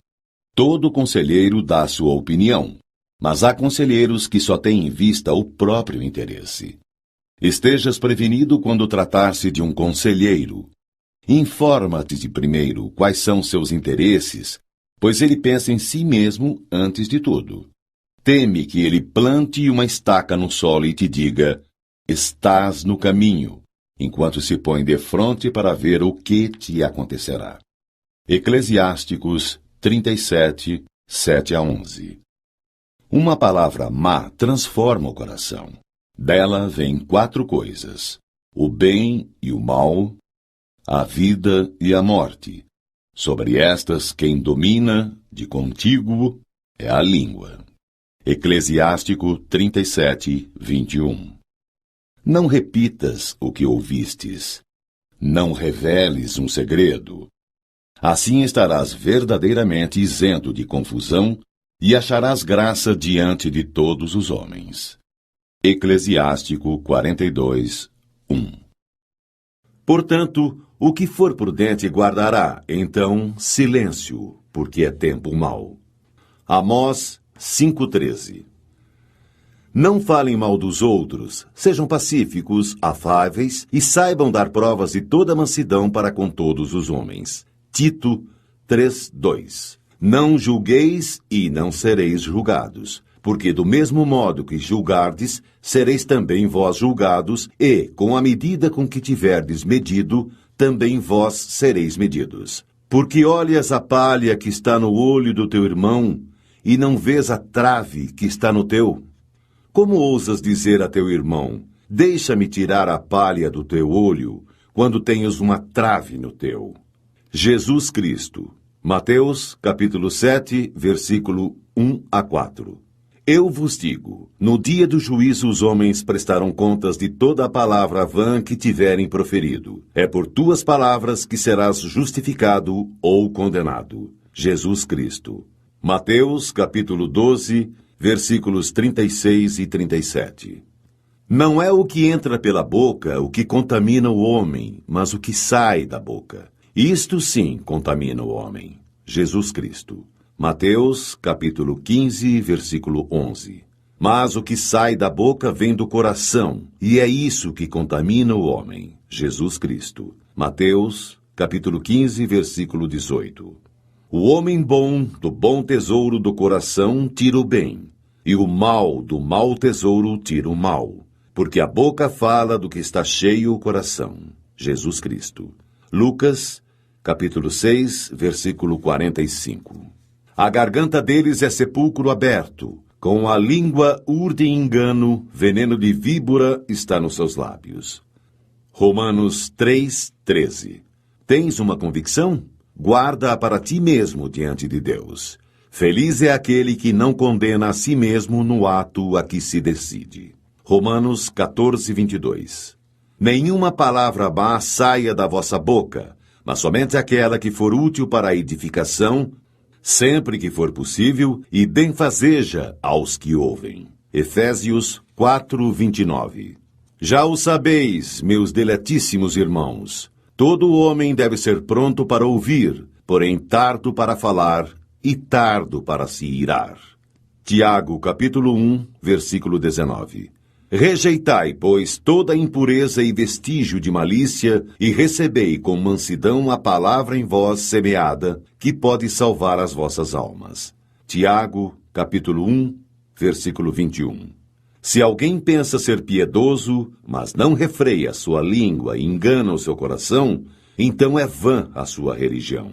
Todo conselheiro dá sua opinião, mas há conselheiros que só têm em vista o próprio interesse. Estejas prevenido quando tratar-se de um conselheiro. Informa-te de primeiro quais são seus interesses, pois ele pensa em si mesmo antes de tudo. Teme que ele plante uma estaca no solo e te diga: estás no caminho, enquanto se põe defronte para ver o que te acontecerá. Eclesiásticos 37, 7-11. Uma palavra má transforma o coração. Dela vêm 4 coisas: o bem e o mal, a vida e a morte. Sobre estas, quem domina, de contíguo, é a língua. Eclesiástico 37:21. Não repitas o que ouvistes. Não reveles um segredo. Assim estarás verdadeiramente isento de confusão e acharás graça diante de todos os homens. Eclesiástico 42:1. Portanto, o que for prudente guardará, então, silêncio, porque é tempo mau. Amós 5,13. Não falem mal dos outros, sejam pacíficos, afáveis e saibam dar provas de toda mansidão para com todos os homens. Tito 3,2. Não julgueis e não sereis julgados, porque do mesmo modo que julgardes, sereis também vós julgados, e, com a medida com que tiverdes medido, também vós sereis medidos. Porque olhas a palha que está no olho do teu irmão, e não vês a trave que está no teu? Como ousas dizer a teu irmão, deixa-me tirar a palha do teu olho, quando tens uma trave no teu? Jesus Cristo. Mateus, capítulo 7, versículo 1 a 4. Eu vos digo, no dia do juízo os homens prestarão contas de toda a palavra vã que tiverem proferido. É por tuas palavras que serás justificado ou condenado. Jesus Cristo. Mateus, capítulo 12, versículos 36 e 37. Não é o que entra pela boca o que contamina o homem, mas o que sai da boca. Isto sim contamina o homem. Jesus Cristo. Mateus, capítulo 15, versículo 11. Mas o que sai da boca vem do coração, e é isso que contamina o homem. Jesus Cristo. Mateus, capítulo 15, versículo 18. O homem bom, do bom tesouro do coração, tira o bem, e o mal, do mau tesouro, tira o mal. Porque a boca fala do que está cheio o coração. Jesus Cristo. Lucas, capítulo 6, versículo 45. A garganta deles é sepulcro aberto, com a língua urde engano, veneno de víbora está nos seus lábios. Romanos 3, 13. Tens uma convicção? Guarda-a para ti mesmo diante de Deus. Feliz é aquele que não condena a si mesmo no ato a que se decide. Romanos 14, 22. Nenhuma palavra má saia da vossa boca, mas somente aquela que for útil para a edificação, sempre que for possível, e benfazeja aos que ouvem. Efésios 4, 29. Já o sabeis, meus deletíssimos irmãos, todo homem deve ser pronto para ouvir, porém tardo para falar e tardo para se irar. Tiago, capítulo 1, versículo 19. Rejeitai, pois, toda impureza e vestígio de malícia, e recebei com mansidão a palavra em vós semeada, que pode salvar as vossas almas. Tiago, capítulo 1, versículo 21. Se alguém pensa ser piedoso, mas não refreia sua língua e engana o seu coração, então é vã a sua religião.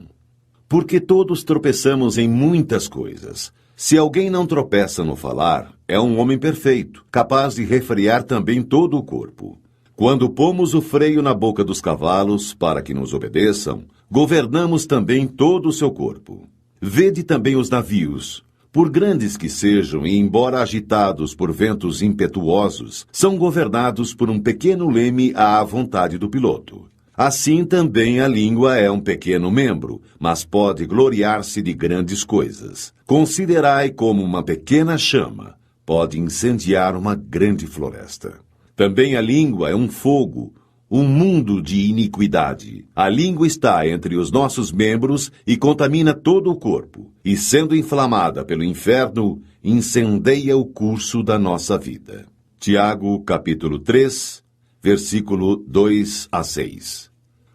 Porque todos tropeçamos em muitas coisas. Se alguém não tropeça no falar, é um homem perfeito, capaz de refrear também todo o corpo. Quando pomos o freio na boca dos cavalos para que nos obedeçam, governamos também todo o seu corpo. Vede também os navios. Por grandes que sejam e embora agitados por ventos impetuosos, são governados por um pequeno leme à vontade do piloto. Assim também a língua é um pequeno membro, mas pode gloriar-se de grandes coisas. Considerai como uma pequena chama pode incendiar uma grande floresta. Também a língua é um fogo, um mundo de iniquidade. A língua está entre os nossos membros e contamina todo o corpo, e sendo inflamada pelo inferno, incendeia o curso da nossa vida. Tiago, capítulo 3, versículo 2 a 6.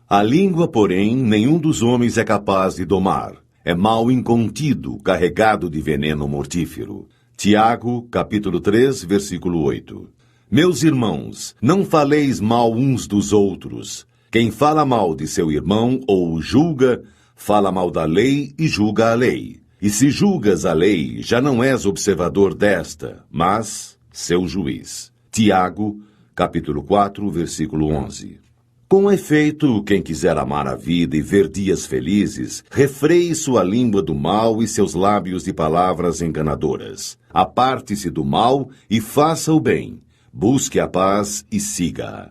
A língua, porém, nenhum dos homens é capaz de domar. É mal incontido, carregado de veneno mortífero. Tiago, capítulo 3, versículo 8. Meus irmãos, não faleis mal uns dos outros. Quem fala mal de seu irmão ou o julga, fala mal da lei e julga a lei. E se julgas a lei, já não és observador desta, mas seu juiz. Tiago, capítulo 4, versículo 11. Com efeito, quem quiser amar a vida e ver dias felizes, refreie sua língua do mal e seus lábios de palavras enganadoras. Aparte-se do mal e faça o bem. Busque a paz e siga-a.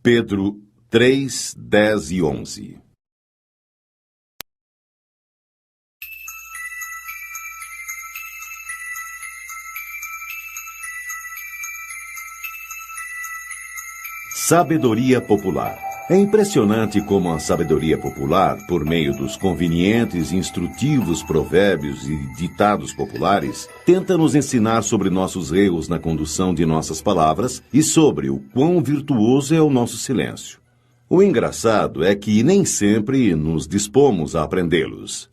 Pedro 3, 10 e 11. Sabedoria popular. É impressionante como a sabedoria popular, por meio dos convenientes e instrutivos provérbios e ditados populares, tenta nos ensinar sobre nossos erros na condução de nossas palavras e sobre o quão virtuoso é o nosso silêncio. O engraçado é que nem sempre nos dispomos a aprendê-los.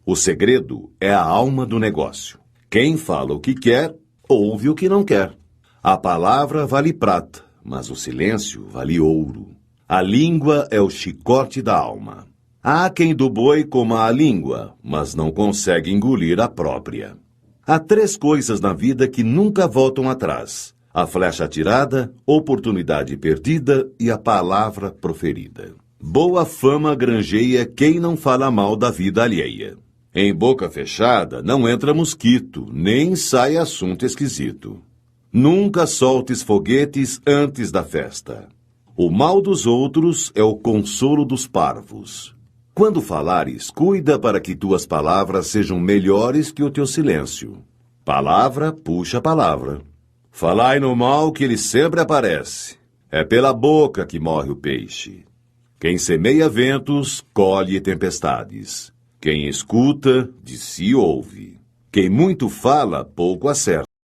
O segredo é a alma do negócio. Quem fala o que quer, ouve o que não quer. A palavra vale prata, mas o silêncio vale ouro. A língua é o chicote da alma. Há quem do boi coma a língua, mas não consegue engolir a própria. Há 3 coisas na vida que nunca voltam atrás: a flecha atirada, oportunidade perdida e a palavra proferida. Boa fama granjeia quem não fala mal da vida alheia. Em boca fechada não entra mosquito, nem sai assunto esquisito. Nunca soltes foguetes antes da festa. O mal dos outros é o consolo dos parvos. Quando falares, cuida para que tuas palavras sejam melhores que o teu silêncio. Palavra puxa palavra. Falai no mal que ele sempre aparece. É pela boca que morre o peixe. Quem semeia ventos, colhe tempestades. Quem escuta, de si ouve. Quem muito fala, pouco acerta.